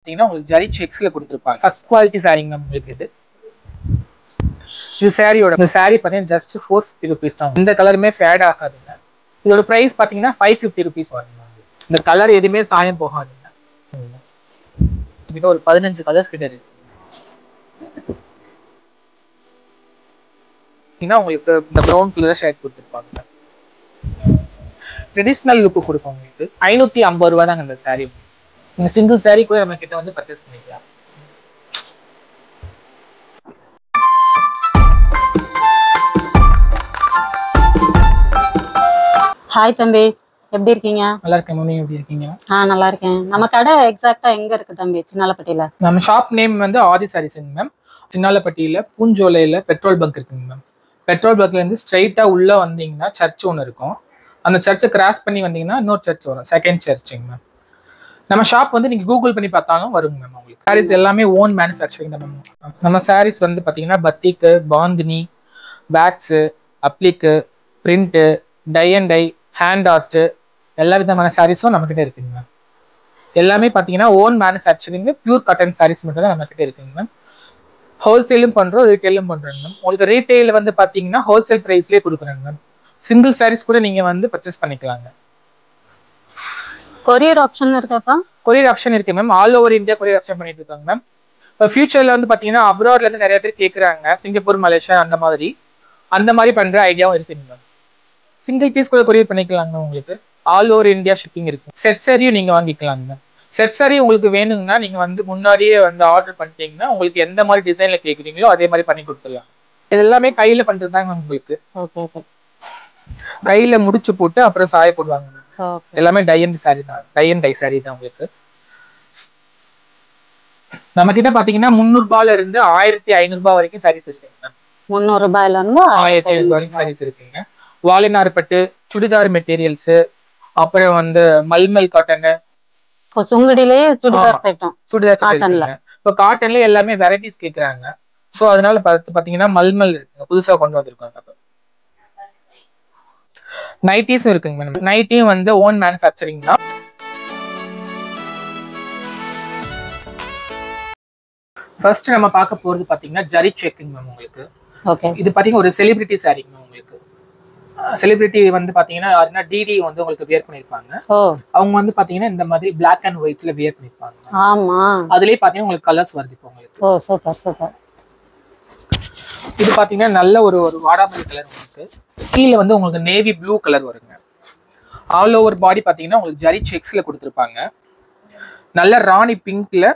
பார்த்தீங்கன்னா உங்களுக்கு ஜரி செக்ஸ்ல கொடுத்துருப்பாங்க. ஃபர்ஸ்ட் குவாலிட்டி சாரிங்க மேம் உங்களுக்கு இது. இது சாரியோட இந்த சாரி பார்த்தீங்கன்னா ஜஸ்ட் 450 rupees தான். இந்த கலருமே ஃபேட் ஆகாதுங்க. இதோட ப்ரைஸ் பார்த்தீங்கன்னா 550 rupees வருங்க. இந்த கலர் எதுவுமே சாயம் போகாதுங்க. கிட்ட ஒரு 15 கலர்ஸ் கிட்ட இருக்கு. உங்களுக்கு இந்த ப்ரௌன் கலர் ஷேட் கொடுத்துருப்பாங்க. ட்ரெடிஷ்னல் லுக்கு கொடுக்கும் உங்களுக்கு. 550 ரூபா தாங்க இந்த சாரி. நீங்க சிங்கிள் சாரி கூட நம்ம கிட்ட வந்து பர்ச்சேஸ் பண்ணிக்கலாம். ஹாய் தம்பி, எப்படி இருக்கீங்க? நல்லா இருக்கேன். நீங்க எப்படி இருக்கீங்க? நல்லா இருக்கேன். நம்ம கடை எக்ஸாக்டா எங்க இருக்கு தம்பி? சின்னாலப்பட்டியில. நம்ம ஷாப் நேம் வந்து ஆதி சாரீஸ்ங்க மேம். சின்னாலப்பட்டியில பூஞ்சோலையில பெட்ரோல் பங்க் இருக்குங்க மேம். பெட்ரோல் பங்க்ல இருந்து ஸ்ட்ரைட்டா உள்ள வந்தீங்கன்னா சர்ச் ஒன்று இருக்கும். அந்த சர்ச்சை கிராஸ் பண்ணி வந்தீங்கன்னா இன்னொரு சர்ச் வரும், செகண்ட் சர்ச்சுங்க மேம். நம்ம ஷாப் வந்து நீங்க கூகுள் பண்ணி பார்த்தாலும் வருங்க மேம். உங்களுக்கு சாரீஸ் எல்லாமே ஓன் மேனுஃபேக்சரிங் தான் மேம். நம்ம சாரீஸ் வந்து பார்த்தீங்கன்னா பத்திக்கு, பாந்தினி, பேக்ஸு, applique, print, tie and dye, hand art எல்லா விதமான சாரீஸும் நம்மக்கிட்ட இருக்குங்க மேம். எல்லாமே பார்த்தீங்கன்னா own manufacturing pure cotton saris மட்டும் தான் நம்மக்கிட்ட இருக்குங்க மேம். ஹோல்சேலும் பண்ணுறோம், ரீட்டைலும் பண்ணுறோங்க மேம். உங்களுக்கு ரீட்டைலில் வந்து பார்த்தீங்கன்னா ஹோல்சேல் ப்ரைஸ்லேயே கொடுக்குறாங்க மேம். சிங்கிள் சாரீஸ் கூட நீங்கள் வந்து பர்ச்சேஸ் பண்ணிக்கலாங்க. கொரியர் ஆப்ஷன் இருக்காப்பா? கொரியர் ஆப்ஷன் இருக்கு ma'am. All over India courier option பண்ணிட்டு இருக்காங்க மேம். இப்போ ஃபியூச்சரில் வந்து பார்த்தீங்கன்னா அப்ராட்லேருந்து நிறைய பேர் கேட்குறாங்க, சிங்கப்பூர், மலேசியா அந்த மாதிரி பண்ணுற ஐடியாவும் இருக்குங்க மேம். சிங்கிள் பீஸ் கூட கொரியர் பண்ணிக்கலாங்க உங்களுக்கு. ஆல் ஓவர் இந்தியா ஷிப்பிங் இருக்கு. செட் சாரியும் நீங்கள் வாங்கிக்கலாங்க. செட் சாரி உங்களுக்கு வேணுங்கன்னா நீங்கள் வந்து முன்னாடியே வந்து ஆர்டர் பண்ணிட்டீங்கன்னா உங்களுக்கு எந்த மாதிரி டிசைனில் கேட்குறீங்களோ அதே மாதிரி பண்ணி கொடுத்துடலாம். இது எல்லாமே கையில் பண்ணுறது தாங்க உங்களுக்கு. Okay okay. கையில் முடிச்சு போட்டு அப்புறம் சாய போடுவாங்க. எல்லாமே டை அண்ட் சாரி தான், டை அண்ட் டை சாரி தான் உங்களுக்கு. நம்ம கிட்ட பாத்தீங்கன்னா 300 ரூபாயில இருந்து 1500 ரூபாய் வரைக்கும் சாரீஸ் இருக்குங்க. 300 ரூபாயில இருந்து 1500 ரூபாய் வரைக்கும் சாரீஸ் இருக்குங்க. வாலினார் பட்டு, சுடிதார் மெட்டீரியல்ஸ், அப்புறம் வந்து மல்மல் காட்டன், சுங்குடிலேயே சுடிதார் செட்டும், சுடிதார் காட்டன்ல. இப்போ காட்டன்ல எல்லாமே வெரைட்டிஸ் கேக்குறாங்க. சோ அதனால பாத்தீங்கன்னா மல்மல் புதுசா கொண்டு வந்திருக்காங்க. நைட்டிஸும் இருக்குங்க மேடம். நைட்டியும் வந்து ஓன் மேனுஃபேக்சரிங் தான். ஃபர்ஸ்ட் நம்ம பார்க்க போறது பாத்தீங்கன்னா ஜரி செக்கிங் மேம் உங்களுக்கு. ஓகே. இது பாத்தீங்கன்னா ஒரு செலிபிரிட்டி சாரிங்க மேம் உங்களுக்கு. செலிபிரிட்டி வந்து பாத்தீங்கன்னா யாருன்னா டிடி வந்து உங்களுக்கு வியர் பண்ணிருப்பாங்க. அவங்க வந்து பாத்தீங்கன்னா இந்த மாதிரி பிளாக் அண்ட் ஒயிட்ல வியர் பண்ணிருப்பாங்க. ஆமா. அதுலயே பாத்தீங்கன்னா உங்களுக்கு கலர்ஸ் வருது இப்போ உங்களுக்கு. ஓ சூப்பர் சூப்பர். இது பாத்தீங்கன்னா நல்ல ஒரு வாடாமல்லி கலர் உங்களுக்கு. கீழே வந்து உங்களுக்கு நேவி ப்ளூ கலர் வருங்க. ஆல் ஓவர் பாடி பாத்தீங்கன்னா உங்களுக்கு ஜரி செக்ஸ்ல கொடுத்துருப்பாங்க. நல்ல ராணி பிங்க்ல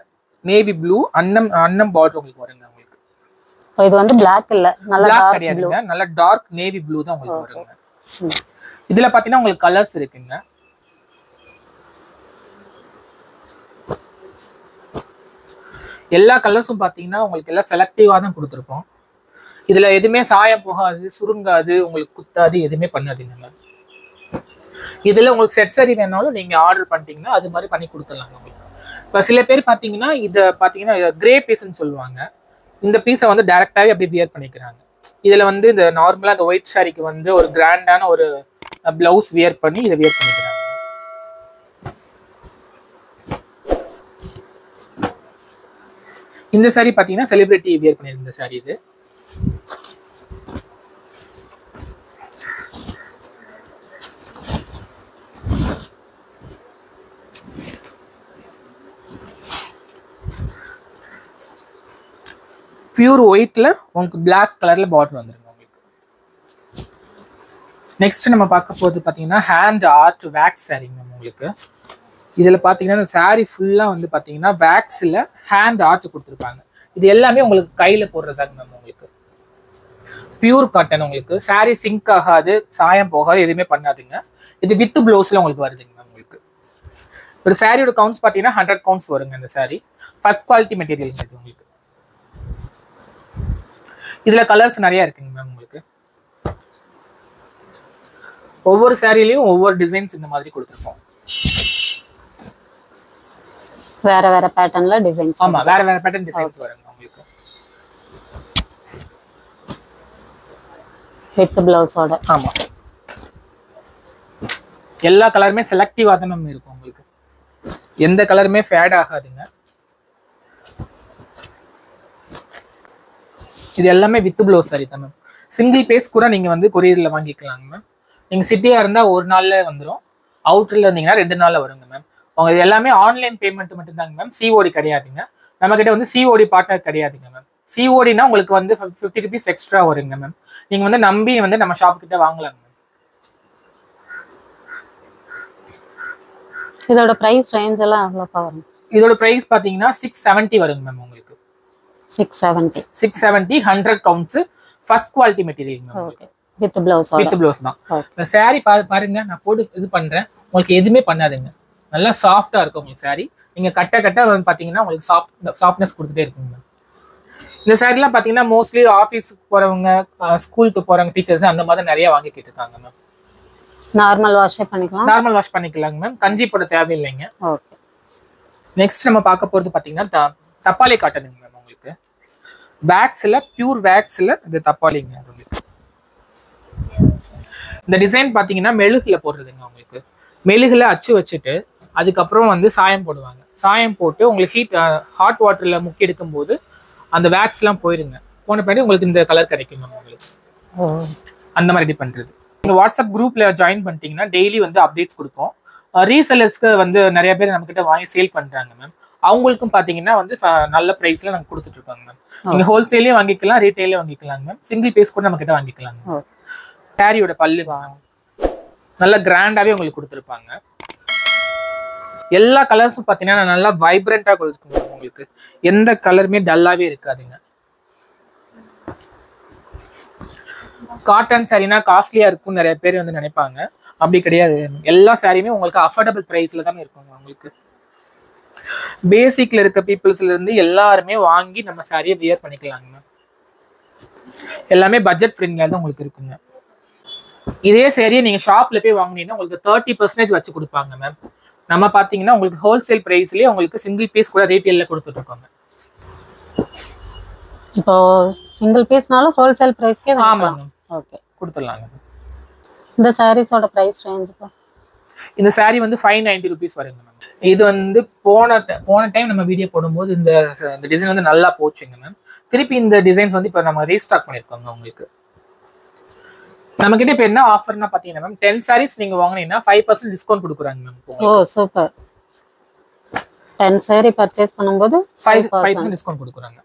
நேவி ப்ளூ அன்னம் பார்டர் உங்களுக்கு வருங்க உங்களுக்கு. இது வந்து Black இல்ல, நல்ல டார்க் கிடையாதுங்க. நல்ல டார்க் நேவி ப்ளூ தான் உங்களுக்கு வருங்க. இதுல பாத்தீங்கன்னா உங்களுக்கு கலர்ஸ் இருக்குங்க. எல்லா கலர்ஸும் பாத்தீங்கன்னா உங்களுக்கு எல்லாம் செலக்டிவா தான் கொடுத்துருப்போம். இதுல எதுவுமே சாயம் போகாது, சுருங்காது, உங்களுக்கு குத்தாது, எதுவுமே பண்ணாதீங்க. இதுல உங்களுக்கு செட் சாரி வேணாலும் நீங்க ஆர்டர் பண்ணிட்டீங்கன்னா அது மாதிரி பண்ணி கொடுத்துடலாங்க உங்களுக்கு. இப்போ சில பேர் பாத்தீங்கன்னா இதை பாத்தீங்கன்னா கிரே பீஸ்ன்னு சொல்லுவாங்க. இந்த பீஸை வந்து டைரக்டாவே அப்படி வியர் பண்ணிக்கிறாங்க. இதுல வந்து இந்த நார்மலா இந்த ஒயிட் சாரிக்கு வந்து ஒரு கிராண்டான ஒரு பிளவுஸ் வியர் பண்ணி இதை வியர் பண்ணிக்கிறாங்க. இந்த சாரி பாத்தீங்கன்னா செலிபிரிட்டி வியர் பண்ணிருந்த சாரி இது. பியூர் ஒயிட்ல உங்களுக்கு பிளாக் கலர்ல பார்டர் வந்துருங்க உங்களுக்கு. நெக்ஸ்ட் நம்ம பார்க்க போறது பாத்தீங்கன்னா ஹேண்ட் ஆர்ட் வேக்ஸ் சாரிங்க உங்களுக்கு. இதுல பாத்தீங்கன்னா இந்த சாரி ஃபுல்லா வந்து பாத்தீங்கன்னா வேக்ஸ்ல ஹேண்ட் ஆர்ட் கொடுத்துருப்பாங்க. இது எல்லாமே உங்களுக்கு கையில போடுறதாங்க மேம் உங்களுக்கு. பியூர் காட்டன் உங்களுக்கு. சாரி சிங்க் ஆகாது, சாயம் போகாது, எதுவுமே பண்ணாதுங்க. இது வித் பிளவுஸ்ல உங்களுக்கு வருதுங்க மேம் உங்களுக்கு. ஒரு சாரியோட கவுண்ட்ஸ் பாத்தீங்கன்னா 100 கவுண்ட்ஸ் வருங்க இந்த சாரி. ஃபர்ஸ்ட் குவாலிட்டி மெட்டீரியல் இது உங்களுக்கு. இதுல கலர்ஸ் நிறைய இருக்குங்க மேம் உங்களுக்கு. ஒவ்வொரு சாரிலையும் ஒவ்வொரு டிசைன்ஸ் இந்த மாதிரி கொடுத்துருக்கோம். வேற வேற பேட்டர்ன்ல டிசைன்ஸ். ஆமா, வேற வேற பேட்டர்ன் டிசைன்ஸ் வருங்க உங்களுக்கு. வித் பிளவுஸோட. ஆமா. எல்லா கலருமே செலக்டிவா தான் மேம் இருக்கும் உங்களுக்கு. எந்த கலருமே ஃபேட் ஆகாதுங்க. இது எல்லாமே வித் ப்ளவுஸ் சாரி தான் மேம். சிங்கிள் பீஸ் கூட நீங்க வந்து கொரியர்ல வாங்கிக்கலாங்க மேம். நீங்க சிட்டியா இருந்தா ஒரு நாள்ல வந்துடும், அவுட்டர்ல இருந்தீங்கன்னா 2 நாள்ல வருங்க மேம். உங்க இது எல்லாமே ஆன்லைன் பேமெண்ட் மட்டும் தாங்க மேம், சிஓடி கிடையாதுங்க. நம்ம கிட்ட வந்து சிஓடி பார்ட்னர் கிடையாதுங்க மேம். சிஓடினா உங்களுக்கு வந்து 50 ருபீஸ் எக்ஸ்ட்ரா வருங்க மேம். நீங்க வந்து நம்பி வந்து நம்ம ஷாப் கிட்ட வாங்கலாம் மேம். இதோட பிரைஸ் ரேஞ்ச் எல்லாம் எவ்வளோப்பா வரும்? இதோட பிரைஸ் பாத்தீங்கன்னா 670 வருங்க மேம் உங்களுக்கு. 670 100 counts first quality material ma'am. Okay, with blouse. With blouse தான். இந்த saree பாருங்க, நான் போட்டு இது பண்றேன், உங்களுக்கு எதுவுமே பண்ணாதுங்க, நல்லா சாஃப்டா இருக்கும் உங்களுக்கு saree. நீங்க கட்ட கட்ட வந்து பாத்தீங்கன்னா உங்களுக்கு சாஃப்ட்னஸ் கொடுத்துட்டே இருக்குங்க மேம். இந்த சாரிலாம் பாத்தீங்கன்னா மோஸ்ட்லி ஆஃபீஸ்க்கு போறவங்க, ஸ்கூலுக்கு போறவங்க, டீச்சர்ஸ் அந்த மாதிரி நிறைய வாங்கிக்கிட்டு இருக்காங்க மேம். நார்மல் வாஷே பண்ணிக்கலாம். நார்மல் வாஷ் பண்ணிக்கலாங்க மேம், கஞ்சி போட தேவையில்லைங்க. ஓகே. நெக்ஸ்ட் நம்ம பார்க்க போறது பாத்தீங்கன்னா தப்பாலி காட்டனுங்க மேம். உங்களுக்கு வேக்ஸ்ல, பியூர் வேக்ஸ்ல இது தப்பாலிங்க. இந்த டிசைன் பாத்தீங்கன்னா மெழுகுல போடுறதுங்க. உங்களுக்கு மெழுகுல அச்சு வச்சுட்டு அதுக்கப்புறம் வந்து சாயம் போடுவாங்க. சாயம் போட்டு உங்களுக்கு ஹாட் வாட்டர்ல முக்கி எடுக்கும் போது அந்த வேக்ஸ் எல்லாம் போயிருங்க. போன பின்னாடி உங்களுக்கு இந்த கலர் கிடைக்கும் மேம் உங்களுக்கு. அந்த மாதிரி ரெடி பண்றது. நீங்க வாட்ஸ்அப் குரூப்ல ஜாயின் பண்ணிட்டீங்கன்னா டெய்லி வந்து அப்டேட்ஸ் கொடுப்போம். ரீசெல்லர்ஸ்க்கு வந்து நிறைய பேர் நம்ம கிட்ட வாங்கி சேல் பண்றாங்க மேம். அவங்களுக்கும் பாத்தீங்கன்னா வந்து நல்ல பிரைஸ்ல நாங்க கொடுத்துட்டு இருக்கோங்க மேம். நீங்க ஹோல்சேல்லயே வாங்கிக்கலாம், ரீட்டைலே வாங்கிக்கலாங்க மேம். சிங்கிள் பீஸ் கூட நம்ம கிட்ட வாங்கிக்கலாங்க. சாரியோட பல்லு நல்லா கிராண்டாவே உங்களுக்கு கொடுத்துருப்பாங்க. எல்லா கலர்ஸும் பாத்தீங்கன்னா நல்லா வைப்ரண்டா கொடுத்துருக்கோம் உங்களுக்கு. எந்த கலருமே டல்லாவே இருக்காதுங்க. காட்டன் சாரினா காஸ்ட்லியா இருக்கும்னு நிறைய பேர் வந்து நினைப்பாங்க. அப்படி கிடையாது. எல்லா சாரியுமே உங்களுக்கு அஃபோர்டபுள் பிரைஸ்ல தான் இருக்குங்க உங்களுக்கு. பேசிக்ல இருக்க பீப்புள்ஸ்ல இருந்து எல்லாருமே வாங்கி நம்ம சாரியை வியர் பண்ணிக்கலாங்க. எல்லாமே பட்ஜெட் ஃப்ரெண்ட்லியா தான் உங்களுக்கு இருக்குங்க. இதே சாரியை நீங்க ஷாப்ல போய் வாங்கினீங்கன்னா உங்களுக்கு 30% வச்சு கொடுப்பாங்க மேம். நம்ம பாத்தீங்கன்னா உங்களுக்கு ஹோல்சேல் பிரைஸ்லயே உங்களுக்கு சிங்கிள் பீஸ் கூட ரீட்டைல்ல கொடுத்துட்டு இருக்கோங்க. இப்போ சிங்கிள் பீஸ்னாலும் ஹோல்சேல் பிரைஸ்க்கே ஆமாங்க. ஓகே, கொடுத்துடலாங்க. இந்த சாரீஸோட பிரைஸ் ரேஞ்ச் இப்போ இந்த சாரி வந்து 590 ருபீஸ் வருங்க மேம். இது வந்து போன டைம் நம்ம வீடியோ போடும்போது இந்த டிசைன் வந்து நல்லா போச்சுங்க மேம். திருப்பி இந்த டிசைன்ஸ் வந்து இப்போ நம்ம ரீஸ்டாக் பண்ணிருக்கோங்க உங்களுக்கு. நம்ம கிட்ட இப்போ என்ன ஆஃபர்னா பாத்தீங்கன்னா மேம் 10 சாரீஸ் நீங்க வாங்குனீங்கன்னா 5% டிஸ்கவுண்ட் கொடுக்குறாங்க மேம். ஓ சூப்பர். 10 சாரி பர்ச்சேஸ் பண்ணும்போது 5% டிஸ்கவுண்ட் கொடுக்குறாங்க.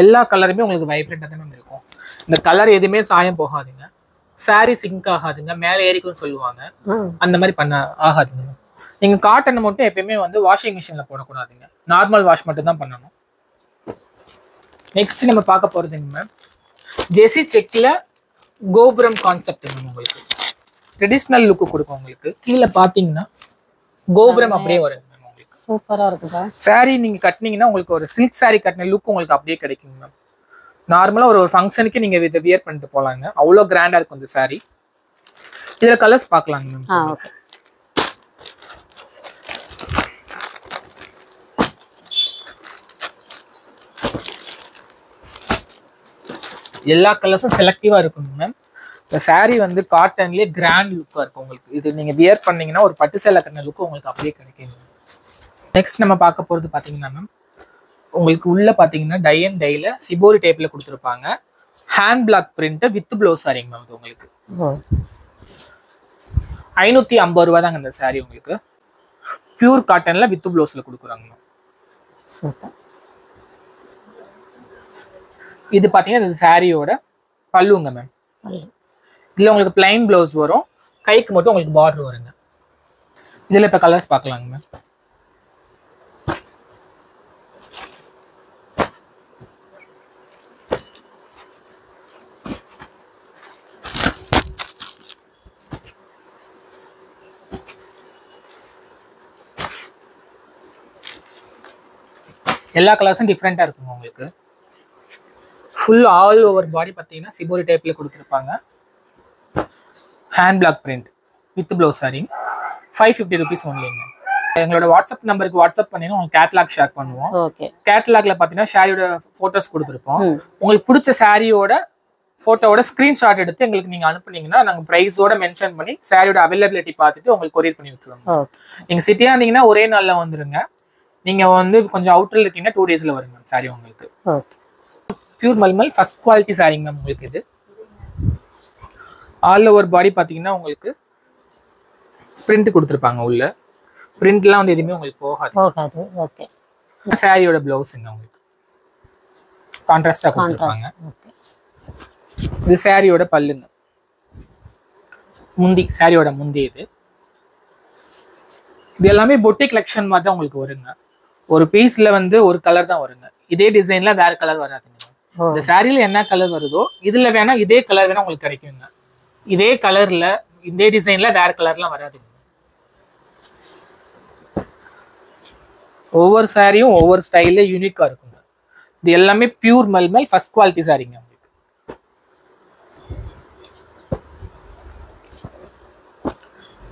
எல்லா கலருமே உங்களுக்கு வைப்ரண்டா தான் இருக்கும். இந்த கலர் எதுவுமே சாயம் போகாதுங்க, சாரி சிங்க் ஆகாதுங்க, மேலே ஏறிக்கும்னு சொல்லுவாங்க, அந்த மாதிரி பண்ண ஆகாதுங்க. நீங்க காட்டன் மட்டும் எப்பயுமே வந்து வாஷிங் மிஷின்ல போடக்கூடாதுங்க, நார்மல் வாஷ் மட்டும் தான் பண்ணணும். நெக்ஸ்ட் நம்ம பார்க்க போறதுங்க மேம் ஜெசி செக்ல கோபுரம் கான்செப்ட். உங்களுக்கு ட்ரெடிஷ்னல் லுக் கொடுக்கும். உங்களுக்கு கீழே பாத்தீங்கன்னா கோபுரம் அப்படியே வரும். சூப்பரா இருக்குதா சாரி நீங்க கட்டினீங்கன்னா உங்களுக்கு ஒரு சில்க் சாரி கட்டின லுக் உங்களுக்கு அப்படியே கிடைக்கும் மேம். நார்மலா ஒரு ஃபங்க்ஷனுக்கு நீங்க இதை வியர் பண்ணிட்டு போலாங்க, அவ்வளோ கிராண்டா இருக்கும் இந்த சாரி. இதுல கலர்ஸ் பார்க்கலாங்க மேம். ஓகே. எல்லா கலர்ஸும் செலக்டிவா இருக்கும் மேம். இந்த சாரி வந்து காட்டன்லயே கிராண்ட் லுக்கா இருக்கும் உங்களுக்கு. இது நீங்க வியர் பண்ணீங்கன்னா ஒரு பட்டு சேலை கட்டின லுக் உங்களுக்கு அப்படியே கிடைக்கும். நெக்ஸ்ட் நம்ம பார்க்க போறது பாத்தீங்கன்னா மேம் உங்களுக்கு உள்ள பாத்தீங்கன்னா டை அண்ட் டைல சிபோரி டைப்ல கொடுத்துருப்பாங்க. Hand block print with blouse சாரிங்க மேம். இது உங்களுக்கு 550 ரூபா தாங்க இந்த சாரி உங்களுக்கு. பியூர் காட்டன்ல வித் ப்ளவுஸ்ல கொடுக்குறாங்க மேம். சூப்பர். இது பாத்தீங்கன்னா இந்த சாரியோட பல்லுங்க மேம். இதுல உங்களுக்கு பிளைன் பிளவுஸ் வரும், கைக்கு மட்டும் உங்களுக்கு பார்டர் வருங்க. இதுல இப்ப கலர்ஸ் பார்க்கலாங்க மேம். எல்லா கலர்ஸும் டிஃப்ரெண்டா இருக்குங்க உங்களுக்கு. ஃபுல் ஆல் ஓவர் பாடி பார்த்தீங்கன்னா சிபோரி டைப்ல கொடுத்துருப்பாங்க. Hand block print with blouse sari 550 rupees ஒன்லிங்க. எங்களோட வாட்ஸ்அப் நம்பருக்கு வாட்ஸ்அப் பண்ணினா உங்களுக்கு கேட்லாக் ஷேர் பண்ணுவோம். ஓகே. கேட்லாக்ல பார்த்தீங்கன்னா சாரியோட ஃபோட்டோஸ் கொடுத்துருப்போம். உங்களுக்கு பிடிச்ச சாரியோட ஃபோட்டோவோட ஸ்க்ரீன்ஷாட் எடுத்து எங்களுக்கு நீங்கள் அனுப்புனீங்கன்னா நாங்கள் ப்ரைஸோட மென்ஷன் பண்ணி சாரியோட அவைலபிலிட்டி பார்த்துட்டு உங்களுக்கு கொரியர் பண்ணி விட்டுருவோம். நீங்கள் சிட்டியாக இருந்தீங்கன்னா ஒரே நாளில் வந்துடுங்க. நீங்கள் வந்து கொஞ்சம் அவுட்டரில் இருக்கீங்கன்னா 2 days வரும் மேம் சாரி உங்களுக்கு. பியூர் மல்மல் ஃபர்ஸ்ட் குவாலிட்டி சாரிங்க மேம் உங்களுக்கு. இது ஆல் ஓவர் பாடி பார்த்தீங்கன்னா உங்களுக்கு பிரிண்ட் கொடுத்துருப்பாங்க. உள்ள பிரிண்ட்லாம் வந்து எதுவுமே உங்களுக்கு போகாது. ஓகே. சாரியோட பிளவுஸுங்க உங்களுக்கு கான்ட்ராஸ்டாக கொடுத்துருப்பாங்க. இது சாரியோட பல்லுங்க. முந்தி சாரியோட முந்தி இது எல்லாமே பொட்டிக் கலெக்ஷன் மாதிரி தான் உங்களுக்கு வருங்க. ஒரு பீஸ்ல வந்து ஒரு கலர் தான் வருங்க. இதே டிசைன்ல வேற கலர் வராதுங்க. இந்த சாரியில என்ன கலர் வருதோ இதுல வேணா இதே கலர் வேணா உங்களுக்கு கிடைக்குங்க. இதே கலர்ல இதே டிசைன்ல வேற கலர்லாம் வராதுங்க. ஒவ்வொரு சாரியும் ஒவ்வொரு ஸ்டைல்ல யூனிக்கா இருக்குங்க. இது எல்லாமே பியூர் மல்மல் ஃபர்ஸ்ட் குவாலிட்டி சாரிங்க.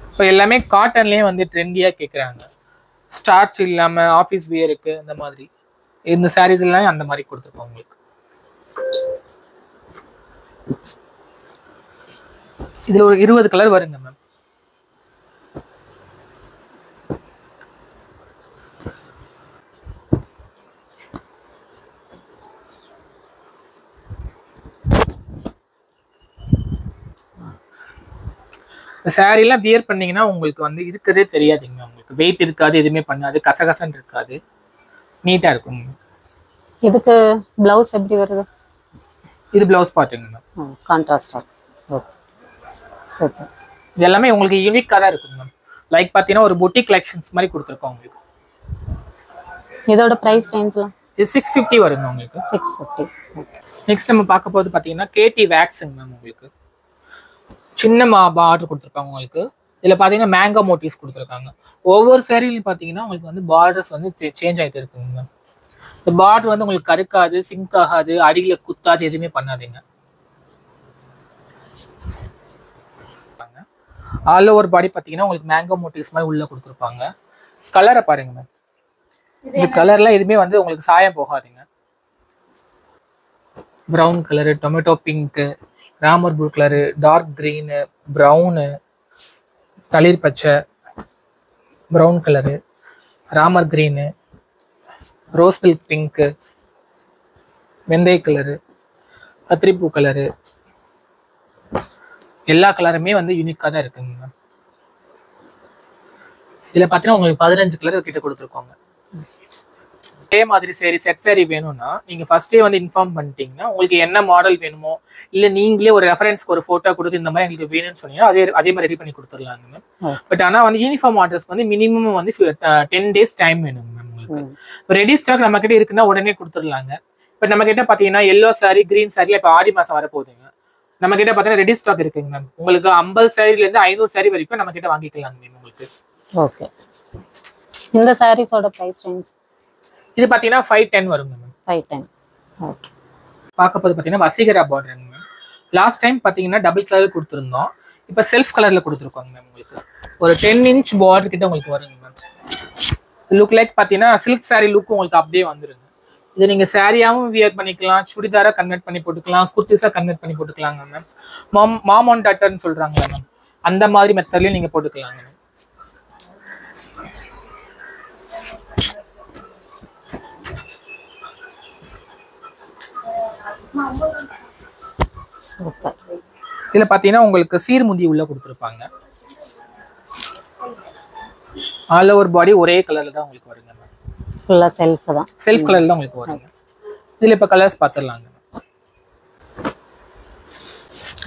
இப்போ எல்லாமே காட்டன்லேயே வந்து ட்ரெண்டியாக கேட்குறாங்க. ஸ்டார்ச் இல்லாமல் ஆஃபீஸ் வியருக்கு இந்த மாதிரி இந்த சாரீஸ் எல்லாம் அந்த மாதிரி கொடுத்துருக்கோம் உங்களுக்கு. இதில் ஒரு 20 கலர் வருங்க மேம். இந்த சாரீலாம் வியர் பண்ணீங்கன்னா உங்களுக்கு வந்து இருக்கிறதே தெரியாதுங்க. உங்களுக்கு வெயிட் இருக்காது, எதுவுமே பண்ணாது, கசகசன்னு இருக்காது, நீட்டாக இருக்கும். இதுக்கு பிளவுஸ் எப்படி வருது? இது பிளவுஸ் பார்ட்டுங்க மேம். கான்ட்ராஸ்டாக. Okay super. இது எல்லாமே உங்களுக்கு யூனிக்காக தான் இருக்கும் மேம். லைக் பார்த்தீங்கன்னா ஒரு பொட்டிக் கலெக்ஷன்ஸ் மாதிரி கொடுத்துருக்கோம் உங்களுக்கு. இதோட ப்ரைஸ் ரேஞ்ச்லாம்? இது 650 வருங்க உங்களுக்கு. 650. நெக்ஸ்ட் நம்ம பார்க்க போது பார்த்தீங்கன்னா கேடி வேக்ஸுங்க மேம். உங்களுக்கு சின்ன பார்டர் கொடுத்துருக்காங்க உங்களுக்கு. இதில் பார்த்தீங்கன்னா மேங்கோ மோட்டிவ்ஸ் கொடுத்துருக்காங்க. ஒவ்வொரு சாரிலையும் பார்த்தீங்கன்னா உங்களுக்கு வந்து பார்டர்ஸ் வந்து சேஞ்ச் ஆகிட்டு இருக்குங்க மேம். இந்த பார்டர் வந்து உங்களுக்கு கருக்காது, சிங்க் ஆகாது, அடியில் குத்தாது, எதுவுமே பண்ணாதீங்க. ஆல் ஓவர் பாடி பார்த்தீங்கன்னா உங்களுக்கு மேங்கோ மோட்டிவ்ஸ் மாதிரி உள்ள கொடுத்துருப்பாங்க. கலரை பாருங்க மேம். இந்த கலர்லாம் எதுவுமே வந்து உங்களுக்கு சாயம் போகாதுங்க. ப்ரௌன் கலரு, டொமேட்டோ பிங்க்கு, ராமர் blue colour, dark green, brown, தளிர் பச்சை, ப்ரௌன் கலரு, ராமர் க்ரீனு, ரோஸ் மில்க் பிங்க்கு, வெந்தய கலரு, கத்திரிப்பூ கலரு, எல்லா கலருமே வந்து யூனிக்காக தான் இருக்குங்க மேம். இதில் பார்த்தீங்கன்னா உங்களுக்கு 15 கலர் கிட்ட கொடுத்துருக்கோங்க. அதே மாதிரி சரி செட் சாரி வேணும்னா நீங்கள் ஃபர்ஸ்டே வந்து இன்ஃபார்ம் பண்ணிட்டீங்கன்னா உங்களுக்கு என்ன மாடல் வேணுமோ இல்லை நீங்களே ஒரு ரெஃபரன்ஸ்க்கு ஒரு ஃபோட்டோ கொடுத்து இந்த மாதிரி எங்களுக்கு வேணும்னு சொன்னீங்கன்னா அதே மாதிரி ரெடி பண்ணி கொடுத்துடலாங்க மேம். பட் ஆனால் வந்து யூனிஃபார்ம் ஆர்டர்ஸ்க்கு வந்து மினிமம் வந்து 10 days டைம் வேணுங்க மேம் உங்களுக்கு. இப்போ ரெடி ஸ்டாக் நம்ம கிட்ட இருக்குன்னா உடனே கொடுத்துடலாங்க. இப்போ நம்ம கிட்ட பார்த்தீங்கன்னா எல்லோ சாரி, கிரீன் சாரியில் இப்போ ஆடி மாதம் வரப்போகுதுங்க. நம்ம கிட்ட பார்த்தீங்கன்னா ரெடி ஸ்டாக் இருக்குங்க மேம். உங்களுக்கு 50 சாரிலேருந்து 500 சாரி வரைக்கும் நம்ம கிட்ட வாங்கிக்கலாங்க மேம் உங்களுக்கு. ஓகே. இந்த சாரீஸோட ப்ரைஸ் ரேஞ்ச்? இது பார்த்தீங்கன்னா 510 வருங்க மேம். 510. ஓகே. பார்க்க போது பார்த்தீங்கன்னா வசீகரா பார்டருங்க மேம். லாஸ்ட் டைம் பார்த்தீங்கன்னா டபுள் கலர் கொடுத்துருந்தோம். இப்போ செல்ஃப் கலரில் கொடுத்துருக்கோங்க மேம். உங்களுக்கு ஒரு 10 inch பார்டர் கிட்ட உங்களுக்கு வருங்க மேம். லுக் லைக் பார்த்தீங்கன்னா சில்க் சாரீ லுக் உங்களுக்கு அப்படியே வந்துருங்க. இது நீங்கள் சாரியாகவும் வியர் பண்ணிக்கலாம், சுடிதாராக கன்வெர்ட் பண்ணி போட்டுக்கலாம், குர்த்திஸாக கன்வெர்ட் பண்ணி போட்டுக்கலாங்க மேம். மாம் அண்ட் டாட்டர்னு சொல்கிறாங்களா மேம், அந்த மாதிரி மெத்தட்லையும் நீங்கள் போட்டுக்கலாங்க மேம். சூப்பர். இதில் பார்த்தீங்கன்னா உங்களுக்கு சீர்முந்தி உள்ள கொடுத்துருப்பாங்க. ஆல் ஓவர் பாடி ஒரே கலரில் தான் உங்களுக்கு வருங்க மேம். ஃபுல்லாக செல்ஃப் தான். செல்ஃப் கலரில் தான் உங்களுக்கு வருங்க. இதில் இப்போ கலர்ஸ் பார்த்துடலாங்க.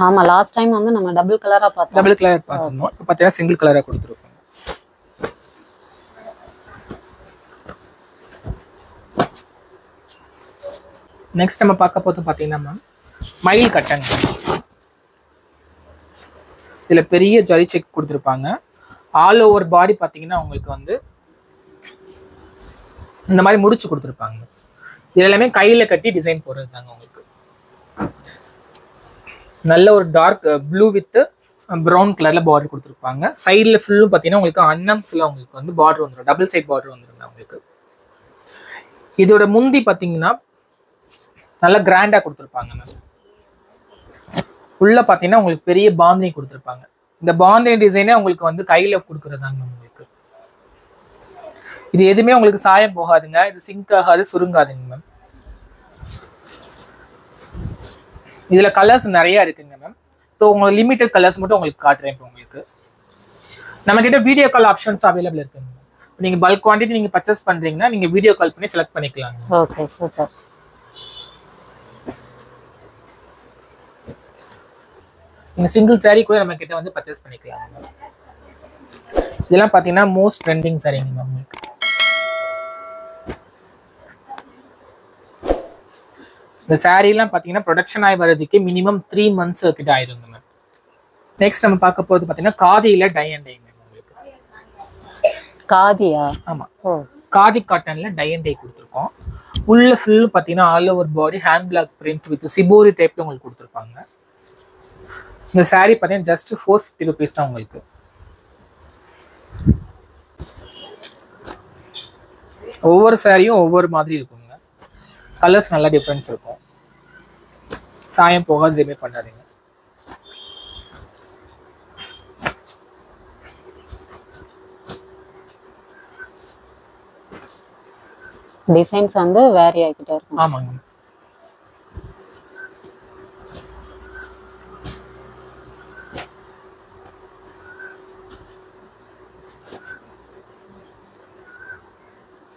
ஆமாம், லாஸ்ட் டைம் வந்து நம்ம டபுள் கலராக பார்த்தோம். டபுள் கலர் பார்த்துருந்தோம். இப்போ பார்த்தீங்கன்னா சிங்கிள் கலராக கொடுத்துருக்கோம். நெக்ஸ்ட் நம்ம பார்க்க போது பார்த்தீங்கன்னா மேம் மயில் கட்டங்க. இதில் பெரிய ஜரி செக் கொடுத்துருப்பாங்க. ஆல் ஓவர் பாடி பார்த்தீங்கன்னா உங்களுக்கு வந்து இந்த மாதிரி முடிச்சு கொடுத்துருப்பாங்க. இது எல்லாமே கையில் கட்டி டிசைன் போடுறது தாங்க உங்களுக்கு. நல்ல ஒரு டார்க் ப்ளூ வித் ப்ரௌன் கலரில் பார்டர் கொடுத்துருப்பாங்க. சைடில் ஃபுல்லும் பார்த்தீங்கன்னா உங்களுக்கு அன்னம்ஸில் உங்களுக்கு வந்து பார்டர் வந்துடும், டபுள் சைட் பார்டர் வந்துடுங்க உங்களுக்கு. இதோட முந்தி பார்த்தீங்கன்னா நல்லா கிராண்டாக கொடுத்துருப்பாங்க மேம். உள்ள பாத்தீங்கன்னா உங்களுக்கு பெரிய பாந்தினி கொடுத்துருப்பாங்க. இந்த பாந்தினி டிசைனே உங்களுக்கு வந்து கையில கொடுக்குறதாங்க உங்களுக்கு. இது எதுவுமே உங்களுக்கு சாயம் போகாதுங்க. இது சிங்க் ஆகாது, சுருங்காதுங்க மேம். இதுல கலர்ஸ் நிறைய இருக்குங்க மேம். ஸோ உங்களுக்கு லிமிட்டட் கலர்ஸ் மட்டும் உங்களுக்கு காட்டுறேன். இப்போ உங்களுக்கு நம்ம கிட்ட வீடியோ கால் ஆப்ஷன்ஸ் அவைலபிள் இருக்குங்க. நீங்க பல்க் குவான்டிட்டி நீங்க பர்ச்சேஸ் பண்றீங்கன்னா நீங்க வீடியோ கால் பண்ணி செலக்ட் பண்ணிக்கலாம். Okay, super. நீங்க சிங்கிள் saree கூட நம்ம கிட்ட வந்து பர்ச்சேஸ் பண்ணிக்கலாம். இதெல்லாம் பாத்தீங்கன்னா மோஸ்ட் ட்ரெண்டிங் சாரீங்க மேம். உங்களுக்கு இந்த saree எல்லாம் பாத்தீங்கன்னா ப்ரொடக்ஷன் ஆகி வரதுக்கு மினிமம் 3 months கிட்ட ஆயிருங்க மேம். நெக்ஸ்ட் நம்ம பார்க்க போறது பாத்தீங்கன்னா காதியில டை அண்ட் டை மேம். உங்களுக்கு காதியா? ஆமா, காதி காட்டன்ல டை அண்ட் டை கொடுத்துருக்கோம். உள்ள ஃபுல் பாத்தீங்கன்னா all over body hand block print with shibori டைப்ல உங்களுக்கு கொடுத்துருப்பாங்க. இந்த saree பாத்தீங்கன்னா ஜஸ்ட் 450 rupees தான் உங்களுக்கு. ஒவ்வொரு சாரியும் ஒவ்வொரு மாதிரி இருக்குங்க. கலர்ஸ் நல்லா டிஃபரன்ஸ் இருக்கும். சாயம் போகாது, எதுவுமே பண்ணாதீங்க. டிசைன்ஸ் வந்து வேரி ஆகிட்டே இருக்கும். ஆமாங்க.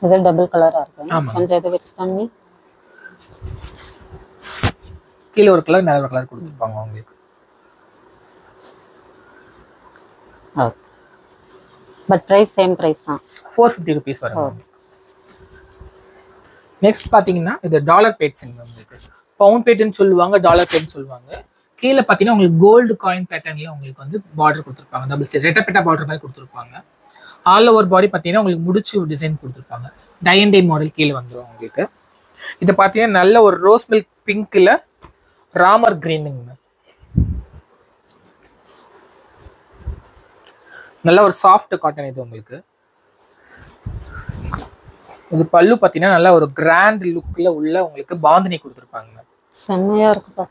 இது டபுள் கலரா இருக்கு. ஆமா. கொஞ்சம் இது வெட்ஸ் பண்ணி கீழ ஒரு கலர் மேல ஒரு கலர் கொடுத்துருப்பாங்க உங்களுக்கு. Okay. But price same price தான். 450 rupees வரும். நெக்ஸ்ட் பாத்தீங்கன்னா இது டாலர் பேட்ஸ்ங்க உங்களுக்கு. பவுண்ட் பேட்னு சொல்லுவாங்க, டாலர் பேட்னு சொல்லுவாங்க. கீழ பாத்தீங்கன்னா உங்களுக்கு கோல்டு காயின் பேட்டர்ன்ல உங்களுக்கு வந்து பார்டர் கொடுத்துருப்பாங்க. டபுள் சைடு ரெட்டப்பட்ட பார்டர் மாதிரி கொடுத்துருப்பாங்க. ஆல் ஓவர் பாடி பார்த்தீங்கன்னா உங்களுக்கு முடிச்சு டிசைன் கொடுத்துருப்பாங்க. டை அண்ட் டை மாடல் கீழே வந்துடும் உங்களுக்கு. இது பார்த்தீங்கன்னா நல்ல ஒரு ரோஸ் மில்க் பிங்க்ல ராமர் கிரீனுங்க. நல்ல ஒரு சாஃப்ட் காட்டன் இது உங்களுக்கு. இது பல்லு பார்த்தீங்கன்னா நல்ல ஒரு கிராண்ட் லுக்ல உள்ள உங்களுக்கு பாந்தினி கொடுத்துருப்பாங்க. செம்மையா இருக்குப்பா.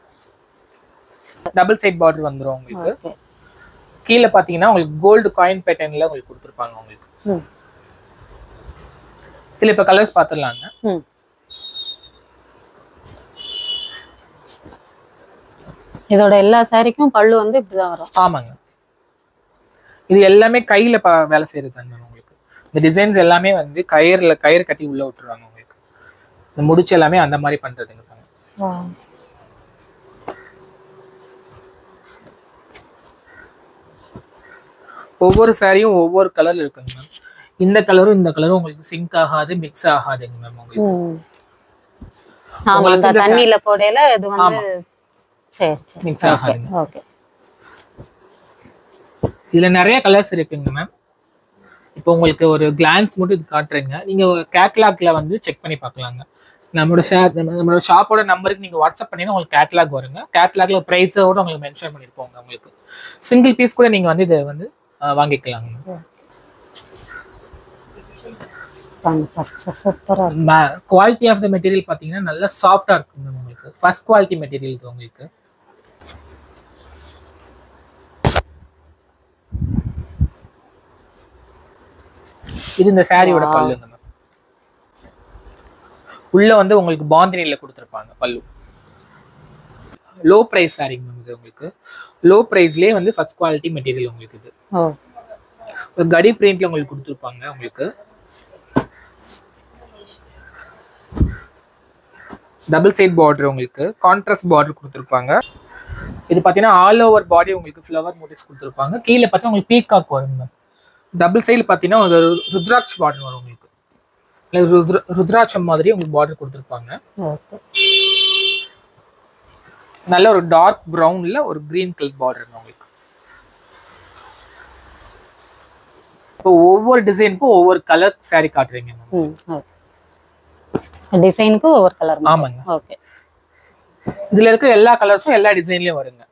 டபுள் சைட் பார்டர் வந்துடும் உங்களுக்கு. கீழே பாத்தீங்கன்னா உங்களுக்கு கோல்டு காயின் பேட்டர்ன்ல உங்களுக்கு கொடுத்துருப்பாங்க உங்களுக்கு. இதுல இப்ப கலர்ஸ் பாத்துடலாங்க. இதோட எல்லா சாரிக்கும் பல்லு வந்து இப்படிதான் வரும். ஆமாங்க. இது எல்லாமே கையில வேலை செய்யறது உங்களுக்கு. இந்த டிசைன்ஸ் எல்லாமே வந்து கயிறு கட்டி உள்ள விட்டுருவாங்க உங்களுக்கு. இந்த முடிச்சு எல்லாமே அந்த மாதிரி பண்றதுங்க. ஒவ்வொரு சாரியும் ஒவ்வொரு கலர்ல இருக்குங்க மேம். இந்த கலரும் இந்த கலரும் உங்களுக்கு சிங்க் ஆகாது, மிக்ஸ் ஆகாதுங்க மேம் உங்களுக்கு. ஆமா, அந்த தண்ணில போடையில இது வந்து சரி சரி மிக்ஸ் ஆகாது. ஓகே. இதுல நிறைய கலர்ஸ் இருக்குங்க மேம். இப்போ உங்களுக்கு ஒரு கிளான்ஸ் மட்டும் இது காட்டுறேங்க. நீங்க கேட்டலாக்ல வந்து செக் பண்ணி பார்க்கலாங்க. நம்மளோட ஷாப்போட நம்பருக்கு நீங்க வாட்ஸ்அப் பண்ணீங்கன்னா உங்களுக்கு கேட்டலாக் வருங்க. கேட்டலாக்ல பிரைஸோட உங்களுக்கு மென்ஷன் பண்ணிருப்போங்க. உங்களுக்கு சிங்கிள் பீஸ் கூட நீங்க வந்து இதை வந்து வாங்கிக்கலாங்க. குவாலிட்டி ஆஃப் த மெட்டீரியல் பாத்தீங்கன்னா நல்லா சாஃப்டா இருக்கும் உங்களுக்கு. ஃபர்ஸ்ட் குவாலிட்டி மெட்டீரியல் இது உங்களுக்கு. இது இந்த சாரியோட பல்லுங்க மேம். உள்ள வந்து உங்களுக்கு பாந்தினில கொடுத்துருப்பாங்க பல்லு. லோ பிரைஸ் சாரிங்க மேம் இது உங்களுக்கு. லோ பிரைஸ்லயே வந்து ஃபர்ஸ்ட் குவாலிட்டி மெட்டீரியல் உங்களுக்கு. இது ஒரு கடி பிரிண்ட்ல உங்களுக்கு கொடுத்துருப்பாங்க உங்களுக்கு. டபுள் சைட் பார்டர் உங்களுக்கு கான்ட்ராஸ்ட் பார்டர் கொடுத்துருப்பாங்க. இது பார்த்தீங்கன்னா ஆல் ஓவர் பாடி உங்களுக்கு ஃப்ளவர் மோட்டிவ்ஸ் கொடுத்துருப்பாங்க. கீழே பார்த்தா உங்களுக்கு பீகாக் வருங்க. டபுள் சைடு பார்த்தீங்கன்னா ஒரு ருத்ராட்ச பார்டர் வரும் உங்களுக்கு. ருத்ராட்சம் மாதிரி உங்களுக்கு பார்டர் கொடுத்துருப்பாங்க. நல்ல ஒரு டார்க் ப்ரௌன்ல ஒரு கிரீன் கலர் பார்டர் உங்களுக்கு. இப்போ ஒவ்வொரு டிசைனுக்கும் ஒவ்வொரு கலர் சாரி காட்டுறீங்க. டிசைனுக்கு ஒவ்வொரு கலர். ஆமாங்க. ஓகே. இதுல இருக்க எல்லா கலர்ஸும் எல்லா டிசைன்லயும் வருங்க.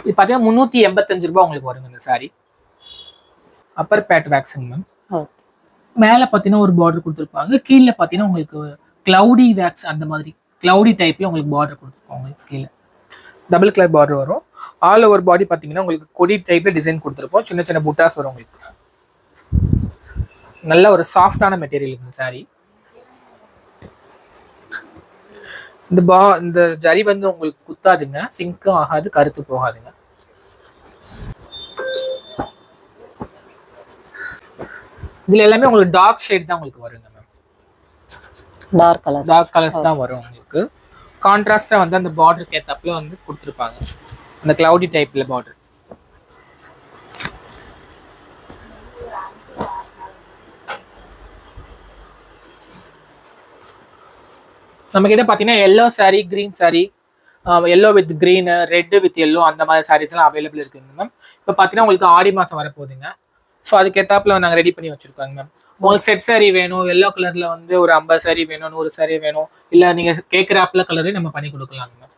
இது பார்த்தீங்கன்னா 385 ரூபாய் உங்களுக்கு வருங்க இந்த சாரி. அப்பர் பேட் வேக்ஸுங்க மேம். மேலே பார்த்தீங்கன்னா ஒரு பார்டர் கொடுத்துருப்பாங்க, கீழே பார்த்தீங்கன்னா உங்களுக்கு கிளவுடி வேக்ஸ் அந்த மாதிரி கிளவுடி டைப்ல உங்களுக்கு பார்டர் கொடுத்துருப்பாங்க. உங்களுக்கு கீழே டபுள் கலர் பார்டர் வரும். ஆல் ஓவர் பாடி பார்த்தீங்கன்னா உங்களுக்கு கொடி டைப்ல டிசைன் கொடுத்துருப்போம். சின்ன சின்ன புட்டாஸ் வரும் உங்களுக்கு. நல்ல ஒரு சாஃப்டான மெட்டீரியல் இந்த சாரி. இந்த ஜரி வந்து உங்களுக்கு குத்தாதுங்க, சிங்க்கும் ஆகாது, கருத்து போகாதுங்க. இதுல எல்லாமே உங்களுக்கு டார்க் ஷேட் தான் உங்களுக்கு வருங்க மேம். டார்க் கலர்ஸ் தான் வரும் உங்களுக்கு. கான்ட்ராஸ்டா வந்து அந்த பார்டருக்கு ஏத்தாப்புல வந்து கொடுத்துருப்பாங்க, அந்த கிளவுடி டைப்ல பார்டர். நம்ம கிட்ட பார்த்தீங்கன்னா yellow sari, green sari, yellow with green, red with yellow அந்த மாதிரி சாரீஸ்லாம் அவைலபிள் இருக்குங்க மேம். இப்போ பார்த்தீங்கன்னா உங்களுக்கு ஆடி மாதம் வரப்போகுதுங்க. ஸோ அதுக்கேற்றாப்புல நாங்கள் ரெடி பண்ணி வச்சுருக்கோங்க மேம். உங்களுக்கு செட் சாரீ வேணும், எல்லோ கலரில் வந்து ஒரு 50 சாரீ வேணும், 100 சாரீ வேணும், இல்லை நீங்கள் கேட்குறாப்புல கலரே நம்ம பண்ணி கொடுக்கலாங்க மேம்.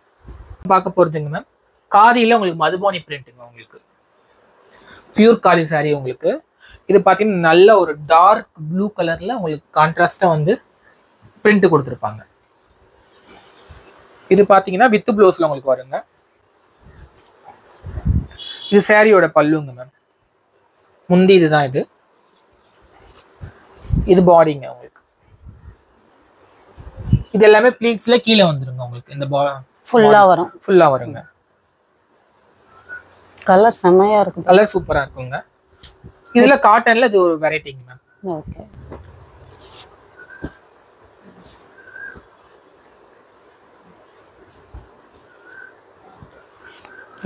பார்க்க போகிறதுங்க மேம், காதியில் உங்களுக்கு மதுபானி பிரிண்ட்டுங்க, உங்களுக்கு பியூர் காதி சாரீ உங்களுக்கு. இது பார்த்தீங்கன்னா நல்ல ஒரு டார்க் ப்ளூ கலரில் உங்களுக்கு கான்ட்ராஸ்டாக வந்து பிரிண்ட் கொடுத்துருப்பாங்க. இது பார்த்தீங்கன்னா வித் ப்ளவுஸ்ல உங்களுக்கு வருங்க. இது சாரியோட பல்லுங்க மேம். முந்தி இதுதான் இது. இது பாடிங்க உங்களுக்கு. இது எல்லாமே ப்ளீட்ஸ்ல கீழே வந்துருங்க உங்களுக்கு. இந்த ஃபுல்லா வருங்க. கலர் செமையா இருக்கும். கலர் சூப்பரா இருக்குங்க. இதுல காட்டன்ல இது ஒரு வெரைட்டிங்க மேம். ஓகே.